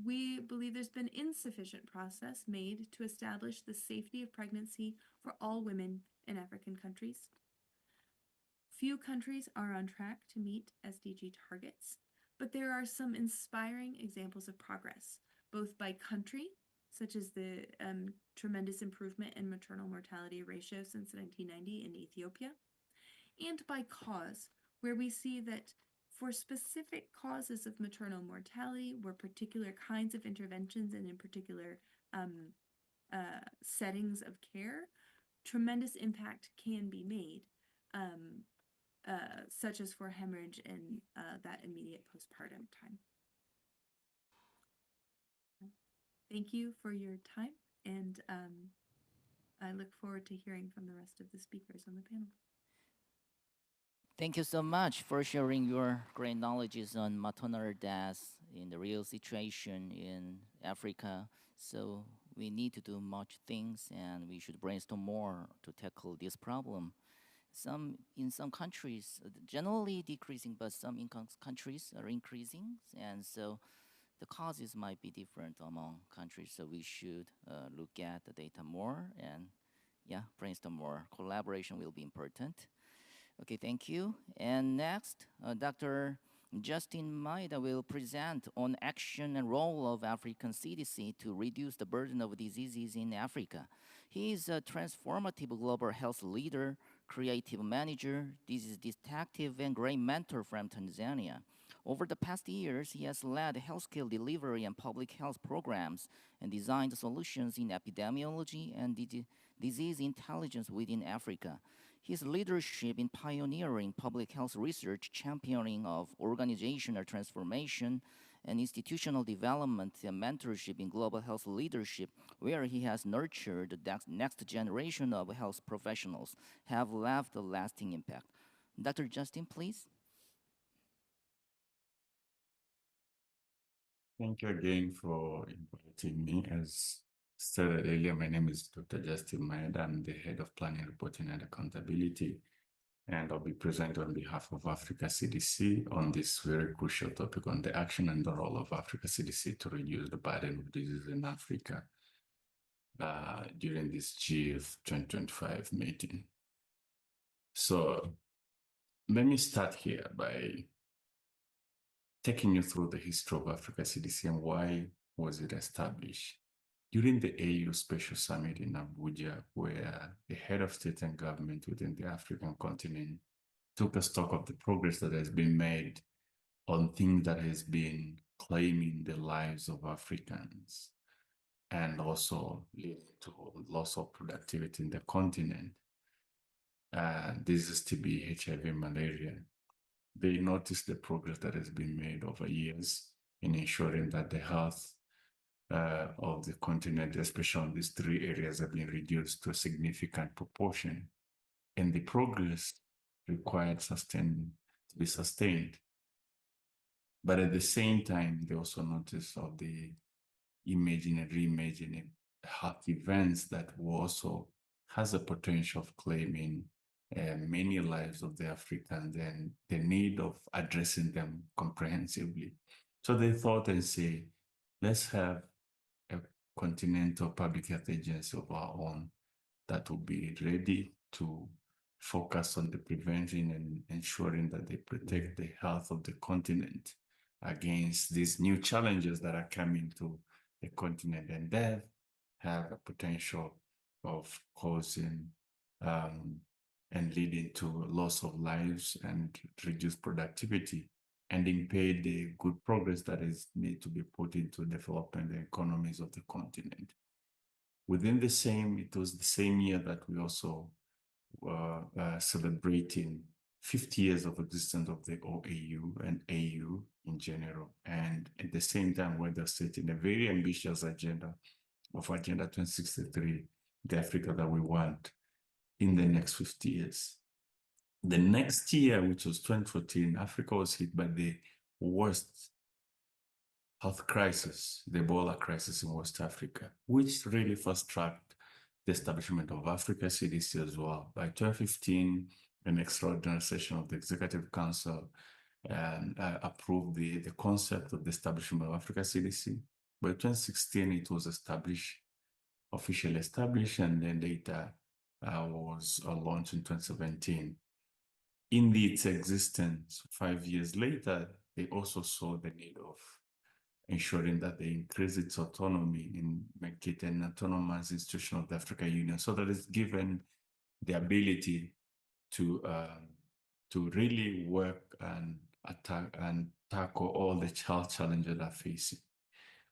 We believe there's been insufficient progress made to establish the safety of pregnancy for all women in African countries. Few countries are on track to meet SDG targets, but there are some inspiring examples of progress, both by country, such as the tremendous improvement in maternal mortality ratio since 1990 in Ethiopia, and by cause, where we see that for specific causes of maternal mortality, where particular kinds of interventions and in particular settings of care, tremendous impact can be made, such as for hemorrhage and that immediate postpartum time. Thank you for your time, and I look forward to hearing from the rest of the speakers on the panel. Thank you so much for sharing your great knowledges on maternal deaths in the real situation in Africa. So we need to do much things, and we should brainstorm more to tackle this problem. In some countries, generally decreasing, but some countries are increasing, and so the causes might be different among countries. So we should look at the data more and brainstorm more. Collaboration will be important. Okay, thank you. And next, Dr. Justin Maeda will present on action and role of African CDC to reduce the burden of diseases in Africa. He is a transformative global health leader, creative manager, disease detective, and great mentor from Tanzania. Over the past years, he has led healthcare delivery and public health programs and designed solutions in epidemiology and disease intelligence within Africa. His leadership in pioneering public health research, championing of organizational transformation, and institutional development and mentorship in global health leadership, where he has nurtured the next generation of health professionals, have left a lasting impact. Dr. Justin, please. Thank you again for inviting me. As stated earlier, my name is Dr. Justin Maeda. I'm the head of planning, reporting, and accountability, and I'll be presenting on behalf of Africa CDC on this very crucial topic on the action and the role of Africa CDC to reduce the burden of disease in Africa during this GEEF 2025 meeting. So let me start here by taking you through the history of Africa CDC and why was it established. During the AU Special Summit in Abuja, where the head of state and government within the African continent took a stock of the progress that has been made on things that has been claiming the lives of Africans and also leading to loss of productivity in the continent. This is TB, HIV, malaria. They noticed the progress that has been made over years in ensuring that the health of the continent, especially on these three areas, have been reduced to a significant proportion. And the progress required to be sustained. But at the same time, they also noticed of the imaging and reimagining health events that also has a potential of claiming many lives of the Africans and the need of addressing them comprehensively. So they thought and say, let's have a continental public health agency of our own that will be ready to focus on the prevention and ensuring that they protect the health of the continent against these new challenges that are coming to the continent, and that have a potential of causing and leading to loss of lives and reduced productivity and impede the good progress that is need to be put into developing the economies of the continent. Within the same, it was the same year that we also were celebrating 50 years of existence of the OAU and AU in general. And at the same time, we're setting a very ambitious agenda of Agenda 2063, the Africa that we want in the next 50 years. The next year, which was 2014, Africa was hit by the worst health crisis, the Ebola crisis in West Africa, which really fast-tracked the establishment of Africa CDC as well. By 2015, an extraordinary session of the Executive Council approved the concept of the establishment of Africa CDC. By 2016, it was officially established, and then later was launched in 2017. In its existence, 5 years later, they also saw the need of ensuring that they increase its autonomy and make it an autonomous institution of the African Union, so that it's given the ability to really work and attack and tackle all the challenges that are facing.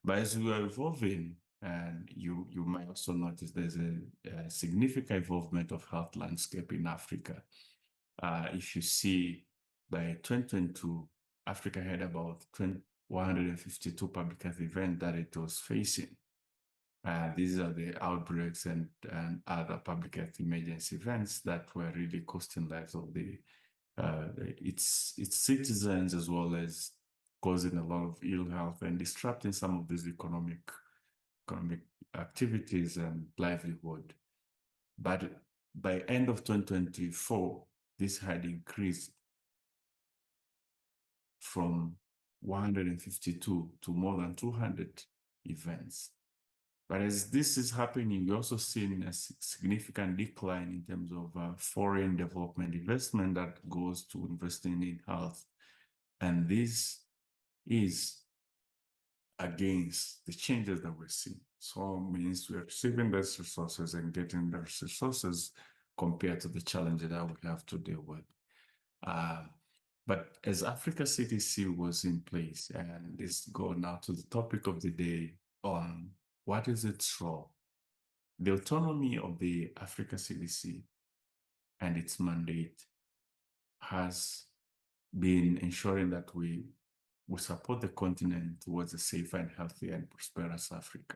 But as we are evolving, and you might also notice there's a significant involvement of health landscape in Africa. If you see by 2022, Africa had about 152 public health events that it was facing. These are the outbreaks and other public health emergency events that were really costing lives of its citizens, as well as causing a lot of ill health and disrupting some of these economic activities and livelihood. But by end of 2024, this had increased from 152 to more than 200 events. But as this is happening, we're also seeing a significant decline in terms of foreign development investment that goes to investing in health. And this is against the changes that we're seeing. So it means we're receiving those resources and getting those resources compared to the challenges that we have to deal with. But as Africa CDC was in place, and let's go now to the topic of the day on what is its role. The autonomy of the Africa CDC and its mandate has been ensuring that we support the continent towards a safer and healthier and prosperous Africa.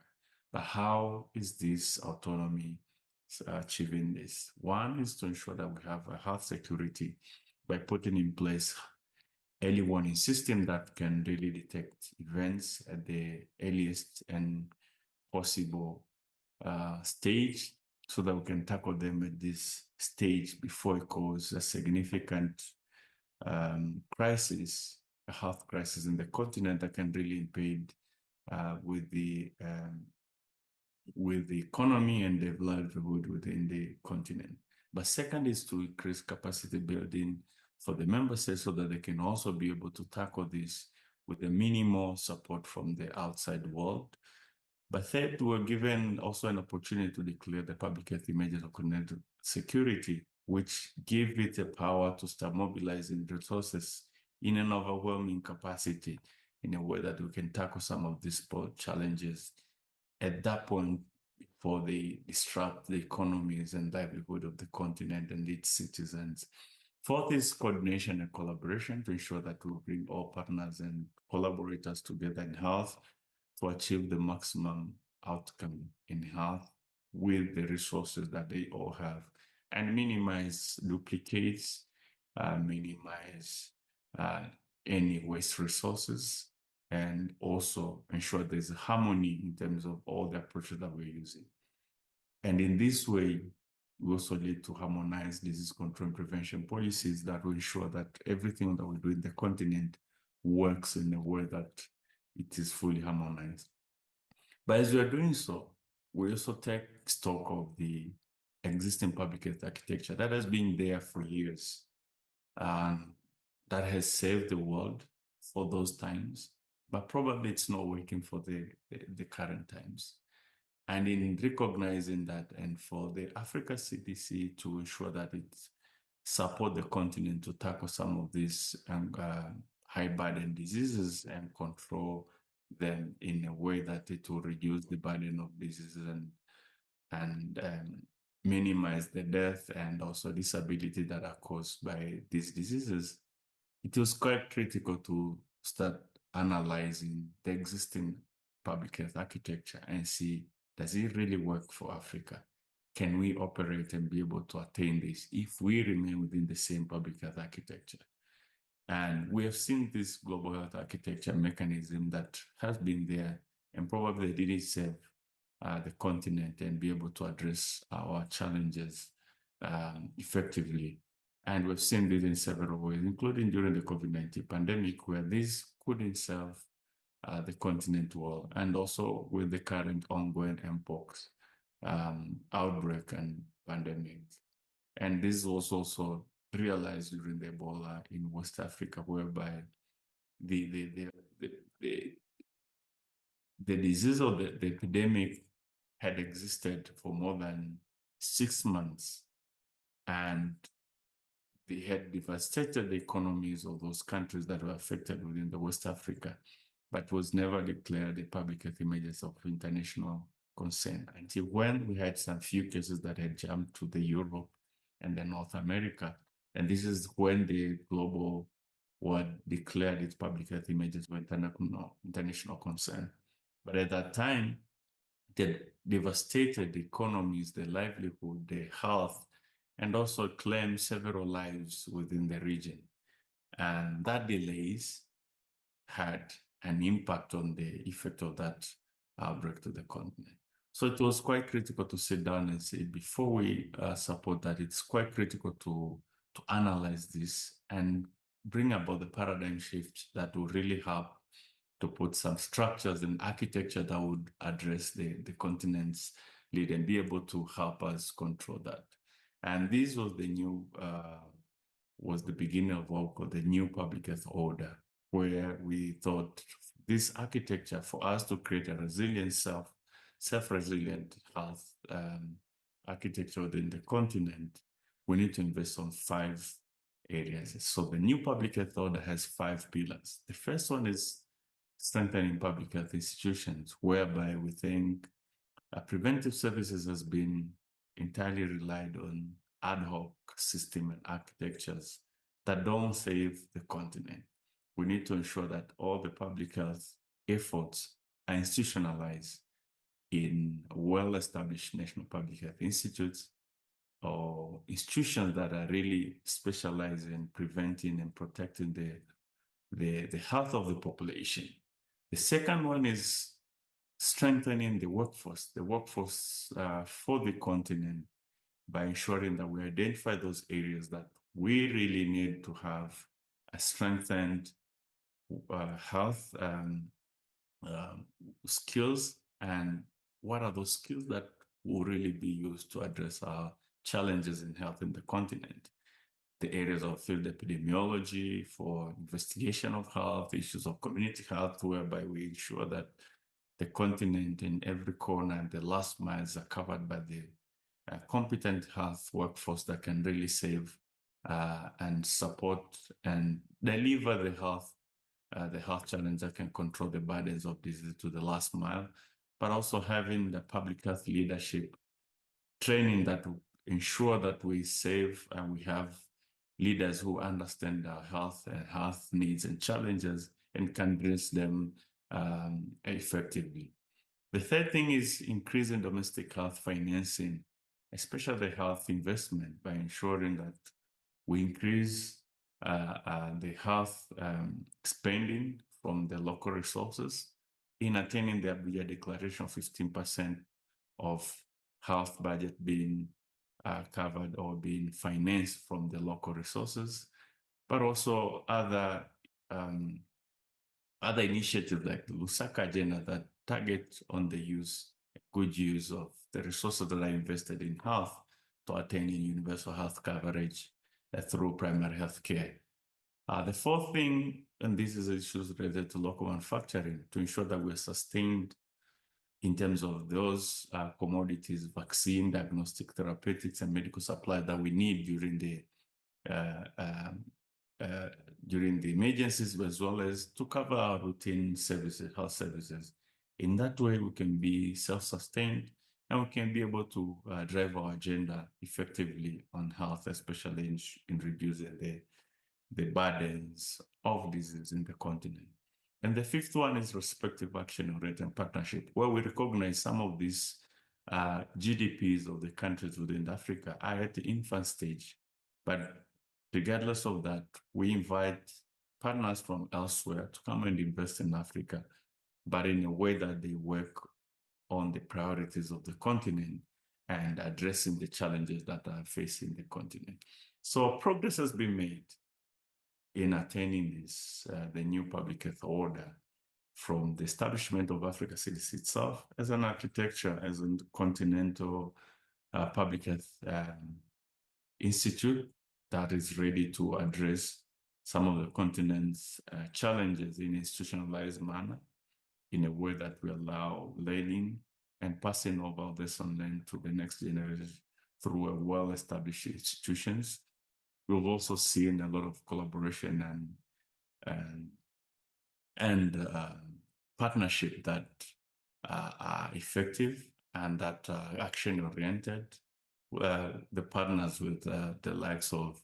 But how is this autonomy achieving this? One is to ensure that we have a health security by putting in place early warning system that can really detect events at the earliest and possible stage, so that we can tackle them at this stage before it causes a significant crisis, a health crisis in the continent that can really impede with the economy and the livelihood within the continent. But second is to increase capacity building for the member states so that they can also be able to tackle this with a minimal support from the outside world. But third, we're given also an opportunity to declare the public health emergency of continental security, which give it the power to start mobilizing resources in an overwhelming capacity in a way that we can tackle some of these challenges at that point before they disrupt the economies and livelihood of the continent and its citizens. Fourth is coordination and collaboration to ensure that we bring all partners and collaborators together in health to achieve the maximum outcome in health with the resources that they all have, and minimize duplicates, minimize any waste resources, and also ensure there's harmony in terms of all the approaches that we're using. And in this way, we also need to harmonize disease control and prevention policies that will ensure that everything that we do in the continent works in a way that it is fully harmonized. But as we are doing so, we also take stock of the existing public health architecture that has been there for years, and that has saved the world for those times, but probably it's not working for the current times. And in recognizing that, and for the Africa CDC to ensure that it support the continent to tackle some of these high burden diseases and control them in a way that it will reduce the burden of diseases and minimize the death and also disability that are caused by these diseases, it was quite critical to start analyzing the existing public health architecture and see, does it really work for Africa? Can we operate and be able to attain this if we remain within the same public health architecture? And we have seen this global health architecture mechanism that has been there and probably didn't serve the continent and be able to address our challenges effectively. And we've seen this in several ways, including during the COVID-19 pandemic, where this couldn't serve the continent well, and also with the current ongoing mpox outbreak and pandemic. And this was also realized during the Ebola in West Africa, whereby the disease or the epidemic had existed for more than 6 months, and they had devastated the economies of those countries that were affected within the West Africa, but was never declared a public health emergency of international concern until when we had some few cases that had jumped to the Europe and the North America. And this is when the global world declared its public health emergency of international concern. But at that time, they devastated the economies, the livelihood, the health, and also claimed several lives within the region. And that delays had an impact on the effect of that outbreak to the continent. So it was quite critical to sit down and say, before we support that, it's quite critical to analyze this and bring about the paradigm shift that will really help to put some structures and architecture that would address the continent's lead and be able to help us control that. And this was the new, was the beginning of what we call the new public health order, where we thought this architecture for us to create a resilient, self-resilient health architecture within the continent, we need to invest on 5 areas. So the new public health order has 5 pillars. The first one is strengthening public health institutions, whereby we think preventive services has been entirely relied on ad hoc system and architectures that don't save the continent. We need to ensure that all the public health efforts are institutionalized in well-established national public health institutes or institutions that are really specialized in preventing and protecting the health of the population. The second one is strengthening the workforce for the continent by ensuring that we identify those areas that we really need to have a strengthened health skills, and what are those skills that will really be used to address our challenges in health in the continent. The areas of field epidemiology for investigation of health, issues of community health, whereby we ensure that the continent in every corner and the last miles are covered by the competent health workforce that can really save and support and deliver the health challenge that can control the burdens of disease to the last mile, but also having the public health leadership training that will ensure that we save and we have leaders who understand our health and health needs and challenges and can address them effectively. The third thing is increasing domestic health financing, especially health investment, by ensuring that we increase the health spending from the local resources in attaining the Abuja Declaration of 15% of health budget being covered or being financed from the local resources, but also other initiatives like the Lusaka agenda that target on the good use of the resources that are invested in health to attaining universal health coverage through primary health care. The fourth thing, and this is issues related to local manufacturing, to ensure that we're sustained in terms of those commodities, vaccine, diagnostic, therapeutics, and medical supply that we need during the emergencies, as well as to cover our routine services, health services. In that way, we can be self-sustained and we can be able to drive our agenda effectively on health, especially in reducing the burdens of disease in the continent. And the fifth one is respective action rate and partnership, where we recognize some of these GDPs of the countries within Africa are at the infant stage. But regardless of that, we invite partners from elsewhere to come and invest in Africa, but in a way that they work on the priorities of the continent and addressing the challenges that are facing the continent. So progress has been made in attaining this, the new public health order, from the establishment of Africa CDC itself as an architecture, as a continental public health institute that is ready to address some of the continent's challenges in institutionalized manner, in a way that will allow learning and passing over lesson learned to the next generation through a well-established institutions. We've also seen a lot of collaboration and partnership that are effective and that are action-oriented. The partners with the likes of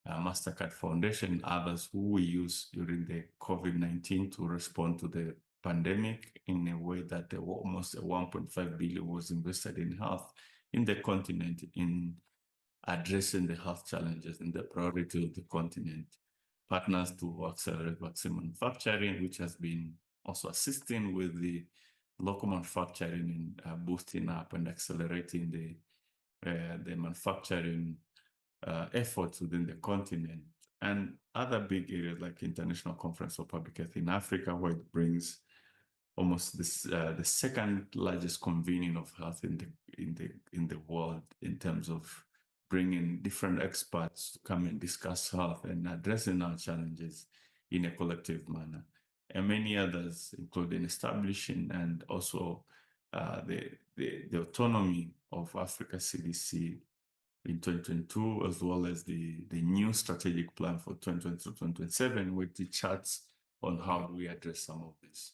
MasterCard Foundation, others who we use during the COVID-19 to respond to the pandemic in a way that there were almost 1.5 billion was invested in health in the continent, in addressing the health challenges and the priority of the continent. Partners to accelerate vaccine manufacturing, which has been also assisting with the local manufacturing and boosting up and accelerating the manufacturing efforts within the continent, and other big areas like International Conference of Public Health in Africa, where it brings almost this the second largest convening of health in the world, in terms of bringing different experts to come and discuss health and addressing our challenges in a collective manner, and many others, including establishing and also the autonomy of Africa CDC in 2022, as well as the new strategic plan for 2022-2027, with the charts on how we address some of this.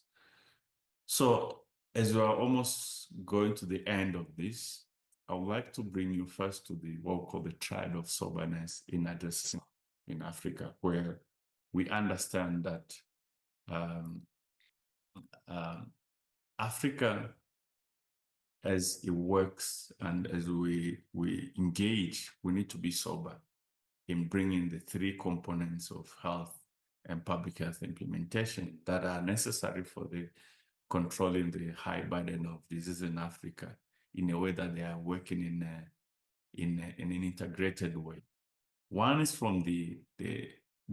So as we are almost going to the end of this, I would like to bring you first to what we call the triad of soberness in addressing in Africa, where we understand that Africa, as it works and as we engage, we need to be sober in bringing the three components of health and public health implementation that are necessary for the controlling the high burden of disease in Africa, in a way that they are working in an integrated way. One is from the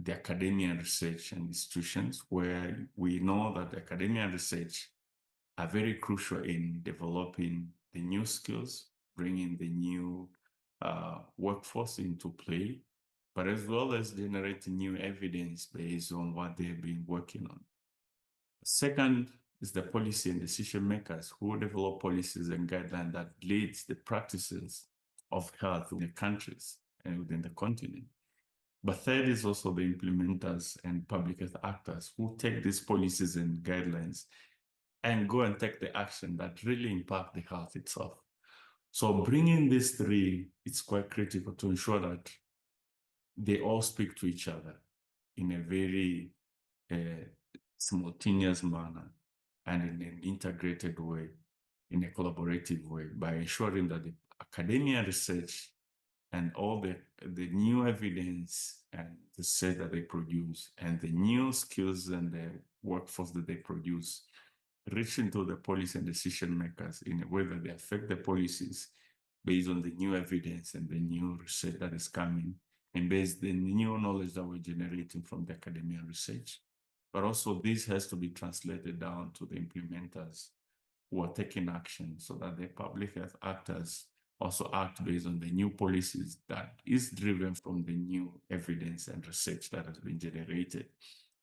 academia and research and institutions, where we know that academia and research are very crucial in developing the new skills, bringing the new workforce into play, but as well as generating new evidence based on what they've been working on. Second is the policy and decision makers who develop policies and guidelines that leads the practices of health in the countries and within the continent. But third is also the implementers and public health actors who take these policies and guidelines and go and take the action that really impact the health itself. So bringing these three, it's quite critical to ensure that they all speak to each other in a very simultaneous manner and in an integrated way, in a collaborative way, by ensuring that the academia research and all the new evidence and research that they produce and the new skills and the workforce that they produce reach into the policy and decision makers in a way that they affect the policies based on the new evidence and the new research that is coming, and based on the new knowledge that we're generating from the academia research. But also this has to be translated down to the implementers who are taking action, so that the public health actors also act based on the new policies that is driven from the new evidence and research that has been generated.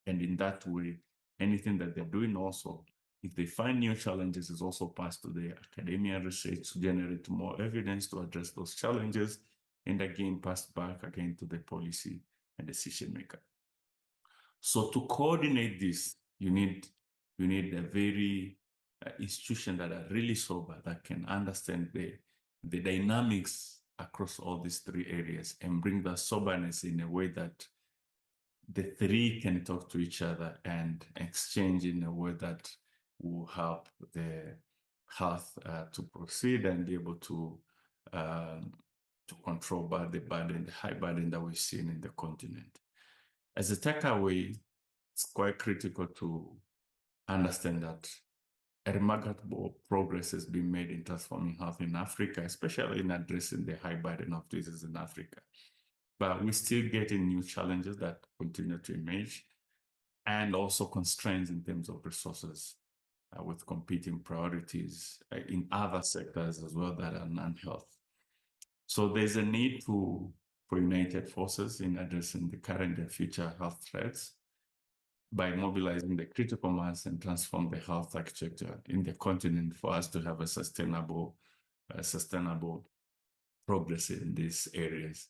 And in that way, anything that they're doing also, if they find new challenges, is also passed to the academia research to generate more evidence to address those challenges, and again passed back again to the policy and decision maker. So to coordinate this, you need a very institution that are really sober, that can understand the dynamics across all these three areas and bring the soberness in a way that the three can talk to each other and exchange in a way that will help the health to proceed and be able to control the high burden that we've seen in the continent. As a takeaway, it's quite critical to understand that a remarkable progress has been made in transforming health in Africa, especially in addressing the high burden of disease in Africa. But we're still getting new challenges that continue to emerge, and also constraints in terms of resources with competing priorities in other sectors as well that are non-health. So there's a need for united forces in addressing the current and future health threats by mobilizing the critical mass and transform the health architecture in the continent for us to have a sustainable progress in these areas.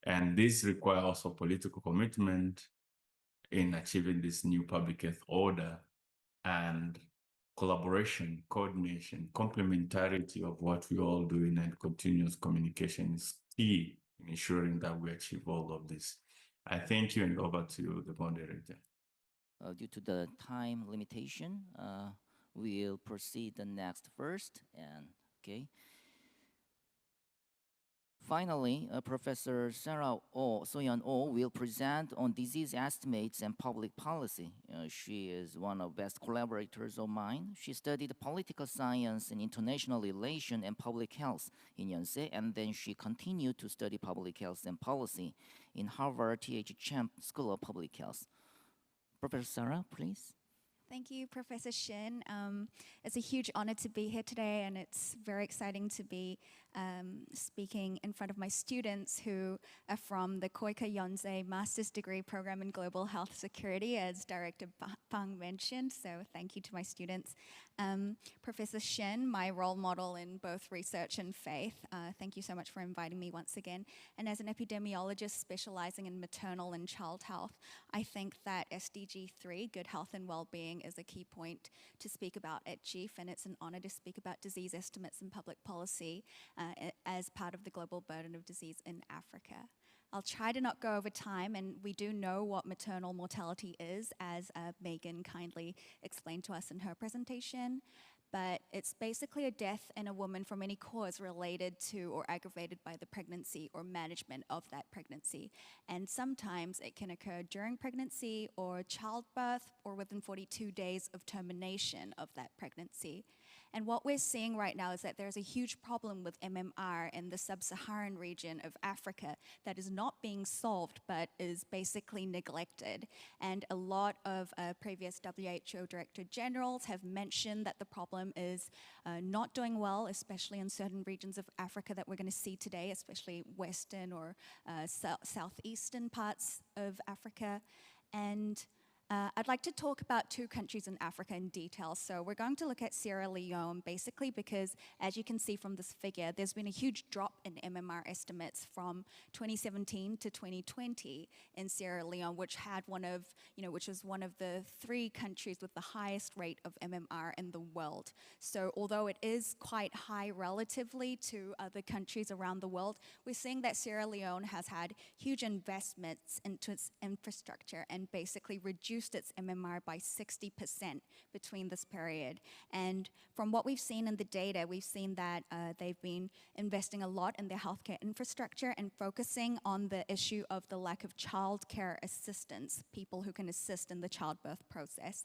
And this requires also political commitment in achieving this new public health order, and collaboration, coordination, complementarity of what we're all doing, and continuous communication is key in ensuring that we achieve all of this. I thank you, and over to you, the moderator. Due to the time limitation, we'll proceed the next first. And okay. Finally, Professor Sarah Soyeon Oh will present on disease estimates and public policy. She is one of the best collaborators of mine. She studied political science and international relations and public health in Yonsei, and then she continued to study public health and policy in Harvard T.H. Champ School of Public Health. Professor Sarah, please. Thank you, Professor Shin. It's a huge honor to be here today, and it's very exciting to be speaking in front of my students who are from the Koika Yonsei Master's Degree Program in Global Health Security, as Director Pang mentioned, so thank you to my students. Professor Shin, my role model in both research and faith, thank you so much for inviting me once again. And as an epidemiologist specializing in maternal and child health, I think that SDG 3, good health and well-being, is a key point to speak about at GEEF, and it's an honor to speak about disease estimates and public policy as part of the global burden of disease in Africa. I'll try to not go over time, and we do know what maternal mortality is, as Megan kindly explained to us in her presentation. But it's basically a death in a woman from any cause related to or aggravated by the pregnancy or management of that pregnancy. And sometimes it can occur during pregnancy or childbirth or within 42 days of termination of that pregnancy. And what we're seeing right now is that there's a huge problem with MMR in the sub-Saharan region of Africa that is not being solved but is basically neglected. And a lot of previous WHO Director Generals have mentioned that the problem is not doing well, especially in certain regions of Africa that we're going to see today, especially western or southeastern parts of Africa. And I'd like to talk about two countries in Africa in detail. So we're going to look at Sierra Leone, basically because, as you can see from this figure, there's been a huge drop in MMR estimates from 2017 to 2020 in Sierra Leone, which was one of the 3 countries with the highest rate of MMR in the world. So although it is quite high relatively to other countries around the world, we're seeing that Sierra Leone has had huge investments into its infrastructure and basically reduced its MMR by 60% between this period. And from what we've seen in the data, we've seen that they've been investing a lot in their healthcare infrastructure and focusing on the issue of the lack of childcare assistance, people who can assist in the childbirth process.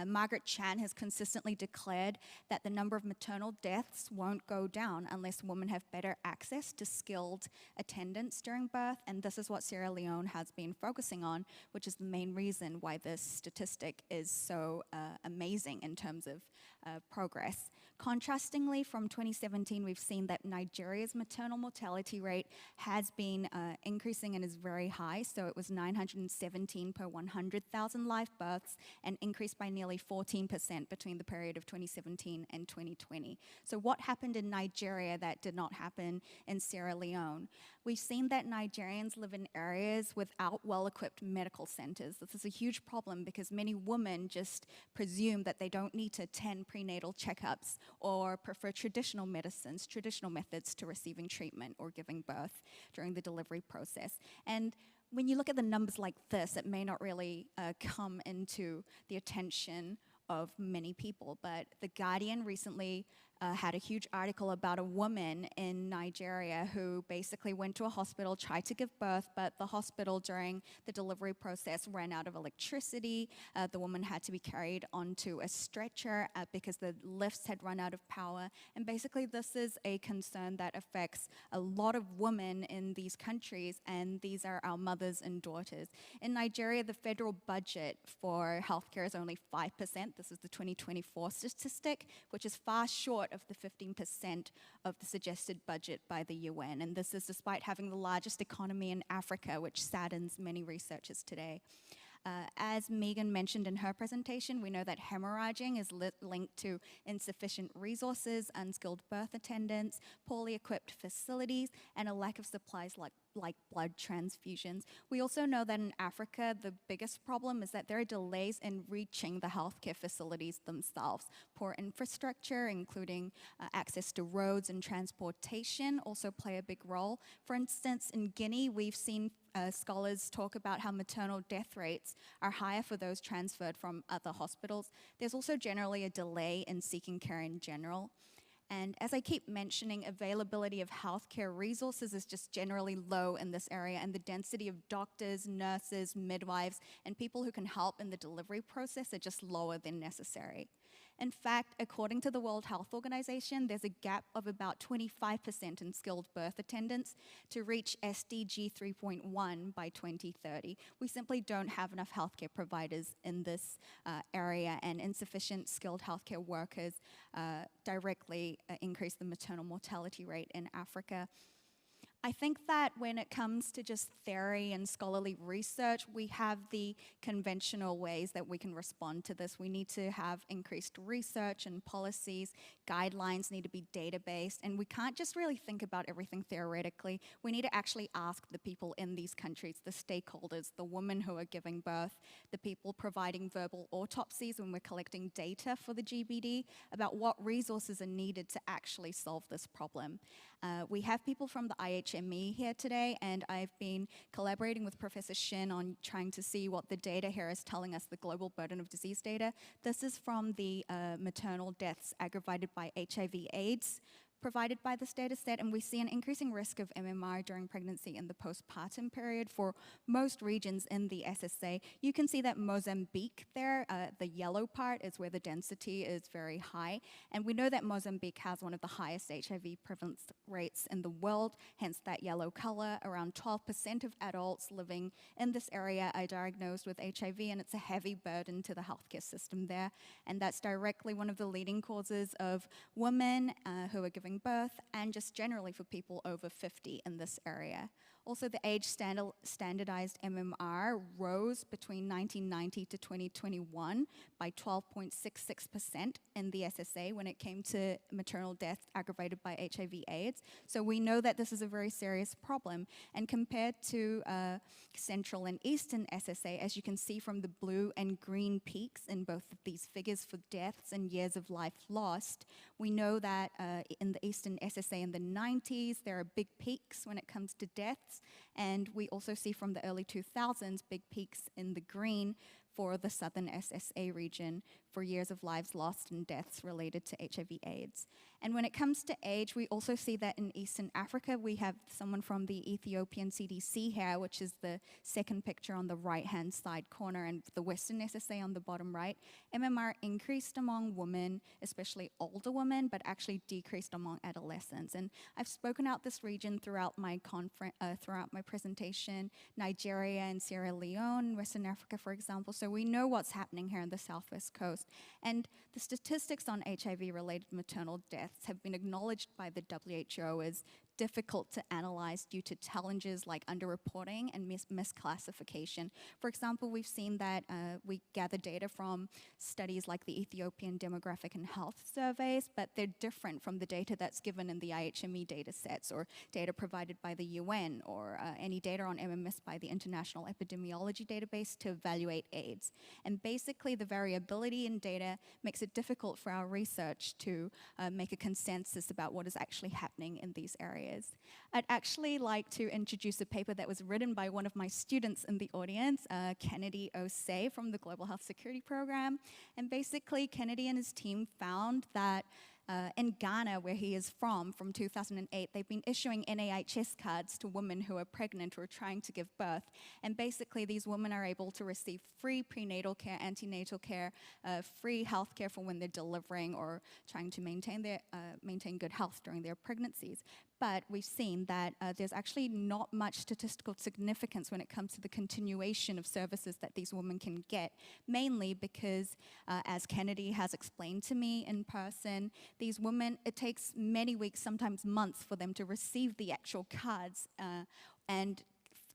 Margaret Chan has consistently declared that the number of maternal deaths won't go down unless women have better access to skilled attendants during birth, and this is what Sierra Leone has been focusing on, which is the main reason why this statistic is so amazing in terms of progress. Contrastingly, from 2017, we've seen that Nigeria's maternal mortality rate has been increasing and is very high. So it was 917 per 100,000 live births and increased by nearly 14% between the period of 2017 and 2020. So what happened in Nigeria that did not happen in Sierra Leone? We've seen that Nigerians live in areas without well-equipped medical centers. This is a huge problem because many women just presume that they don't need to attend prenatal checkups or prefer traditional medicines, traditional methods to receiving treatment or giving birth during the delivery process. And when you look at the numbers like this, it may not really come into the attention of many people, but The Guardian recently had a huge article about a woman in Nigeria who basically went to a hospital, tried to give birth, but the hospital during the delivery process ran out of electricity. The woman had to be carried onto a stretcher because the lifts had run out of power. And basically this is a concern that affects a lot of women in these countries, and these are our mothers and daughters. In Nigeria, the federal budget for healthcare is only 5%. This is the 2024 statistic, which is far short of the 15% of the suggested budget by the UN. And this is despite having the largest economy in Africa, which saddens many researchers today. As Megan mentioned in her presentation, we know that hemorrhaging is linked to insufficient resources, unskilled birth attendants, poorly equipped facilities, and a lack of supplies like blood transfusions. We also know that in Africa, the biggest problem is that there are delays in reaching the healthcare facilities themselves. Poor infrastructure, including access to roads and transportation, also play a big role. For instance, in Guinea, we've seen scholars talk about how maternal death rates are higher for those transferred from other hospitals. There's also generally a delay in seeking care in general. And as I keep mentioning, availability of healthcare resources is just generally low in this area, and the density of doctors, nurses, midwives, and people who can help in the delivery process are just lower than necessary. In fact, according to the World Health Organization, there's a gap of about 25% in skilled birth attendants to reach SDG 3.1 by 2030. We simply don't have enough healthcare providers in this area, and insufficient skilled healthcare workers directly increase the maternal mortality rate in Africa. I think that when it comes to just theory and scholarly research, we have the conventional ways that we can respond to this. We need to have increased research and policies. Guidelines need to be data-based, and we can't just really think about everything theoretically. We need to actually ask the people in these countries, the stakeholders, the women who are giving birth, the people providing verbal autopsies when we're collecting data for the GBD, about what resources are needed to actually solve this problem. We have people from the IHME here today, and I've been collaborating with Professor Shin on trying to see what the data here is telling us, the global burden of disease data. This is from the maternal deaths aggravated by HIV/AIDS provided by this data set, and we see an increasing risk of MMR during pregnancy in the postpartum period for most regions in the SSA. You can see that Mozambique there, the yellow part is where the density is very high, and we know that Mozambique has one of the highest HIV prevalence rates in the world, hence that yellow color. Around 12% of adults living in this area are diagnosed with HIV, and it's a heavy burden to the healthcare system there, and that's directly one of the leading causes of women who are giving birth, and just generally for people over 50 in this area. Also, the age standardized MMR rose between 1990 to 2021 by 12.66% in the SSA when it came to maternal death aggravated by HIV/AIDS. So we know that this is a very serious problem. And compared to Central and Eastern SSA, as you can see from the blue and green peaks in both of these figures for deaths and years of life lost, we know that in the Eastern SSA in the 90s, there are big peaks when it comes to deaths. And we also see from the early 2000s big peaks in the green for the Southern SSA region for years of lives lost and deaths related to HIV/AIDS. And when it comes to age, we also see that in Eastern Africa, we have someone from the Ethiopian CDC here, which is the second picture on the right-hand side corner, and the Western SSA on the bottom right. MMR increased among women, especially older women, but actually decreased among adolescents. And I've spoken out this region throughout my presentation, Nigeria and Sierra Leone, Western Africa, for example. So we know what's happening here on the Southwest Coast. And the statistics on HIV-related maternal deaths have been acknowledged by the WHO as difficult to analyze due to challenges like underreporting and misclassification. For example, we've seen that we gather data from studies like the Ethiopian Demographic and Health Surveys, but they're different from the data that's given in the IHME data sets or data provided by the UN or any data on MMS by the International Epidemiology Database to evaluate AIDS. And basically, the variability in data makes it difficult for our research to make a consensus about what is actually happening in these areas. I'd actually like to introduce a paper that was written by one of my students in the audience, Kennedy Yonsei from the Global Health Security Program. And basically, Kennedy and his team found that in Ghana, where he is from 2008, they've been issuing NAHS cards to women who are pregnant or trying to give birth. And basically, these women are able to receive free prenatal care, antenatal care, free health care for when they're delivering or trying to maintain good health during their pregnancies. But we've seen that there's actually not much statistical significance when it comes to the continuation of services that these women can get, mainly because, as Kennedy has explained to me in person, these women, it takes many weeks, sometimes months, for them to receive the actual cards and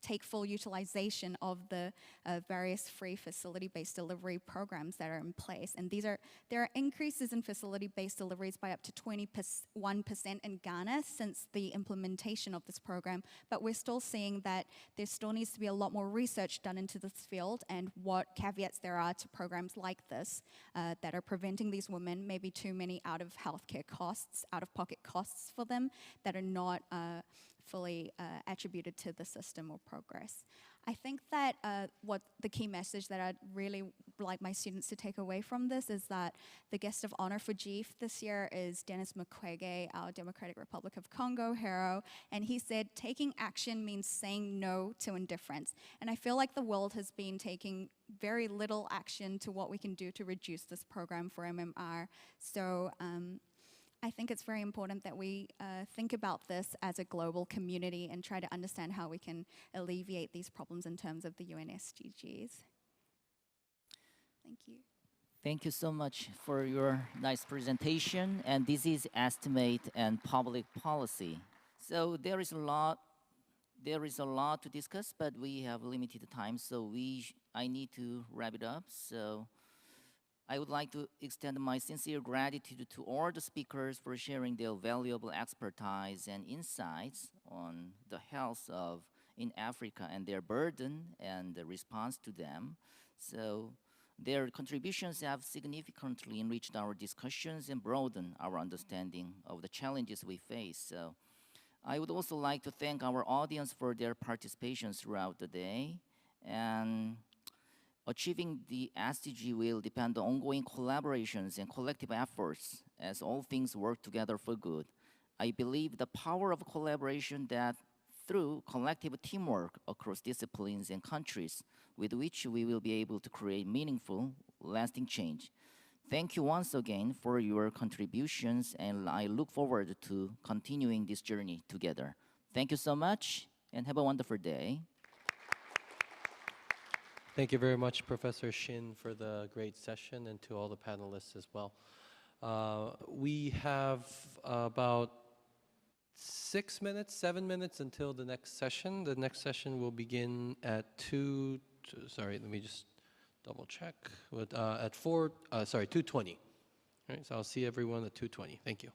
take full utilization of the various free facility-based delivery programs that are in place. And there are increases in facility-based deliveries by up to 21% in Ghana since the implementation of this program, but we're still seeing that there still needs to be a lot more research done into this field and what caveats there are to programs like this that are preventing these women, maybe too many out-of-pocket costs for them that are not fully attributed to the system or progress. I think that what the key message that I'd really like my students to take away from this is that the guest of honor for GEEF this year is Denis Mukwege, our Democratic Republic of Congo hero, and he said taking action means saying no to indifference. And I feel like the world has been taking very little action to what we can do to reduce this program for MMR. So I think it's very important that we think about this as a global community and try to understand how we can alleviate these problems in terms of the UN SDGs. Thank you. Thank you so much for your nice presentation and disease estimate and public policy. So there is a lot to discuss, but we have limited time, so I need to wrap it up. So I would like to extend my sincere gratitude to all the speakers for sharing their valuable expertise and insights on the health in Africa and their burden and the response to them. So their contributions have significantly enriched our discussions and broadened our understanding of the challenges we face. So I would also like to thank our audience for their participation throughout the day. And achieving the SDG will depend on ongoing collaborations and collective efforts as all things work together for good. I believe the power of collaboration that through collective teamwork across disciplines and countries with which we will be able to create meaningful, lasting change. Thank you once again for your contributions, and I look forward to continuing this journey together. Thank you so much, and have a wonderful day. Thank you very much, Professor Shin, for the great session, and to all the panelists as well. We have about 7 minutes until the next session. The next session will begin at 2:20. All right, so I'll see everyone at 2:20. Thank you.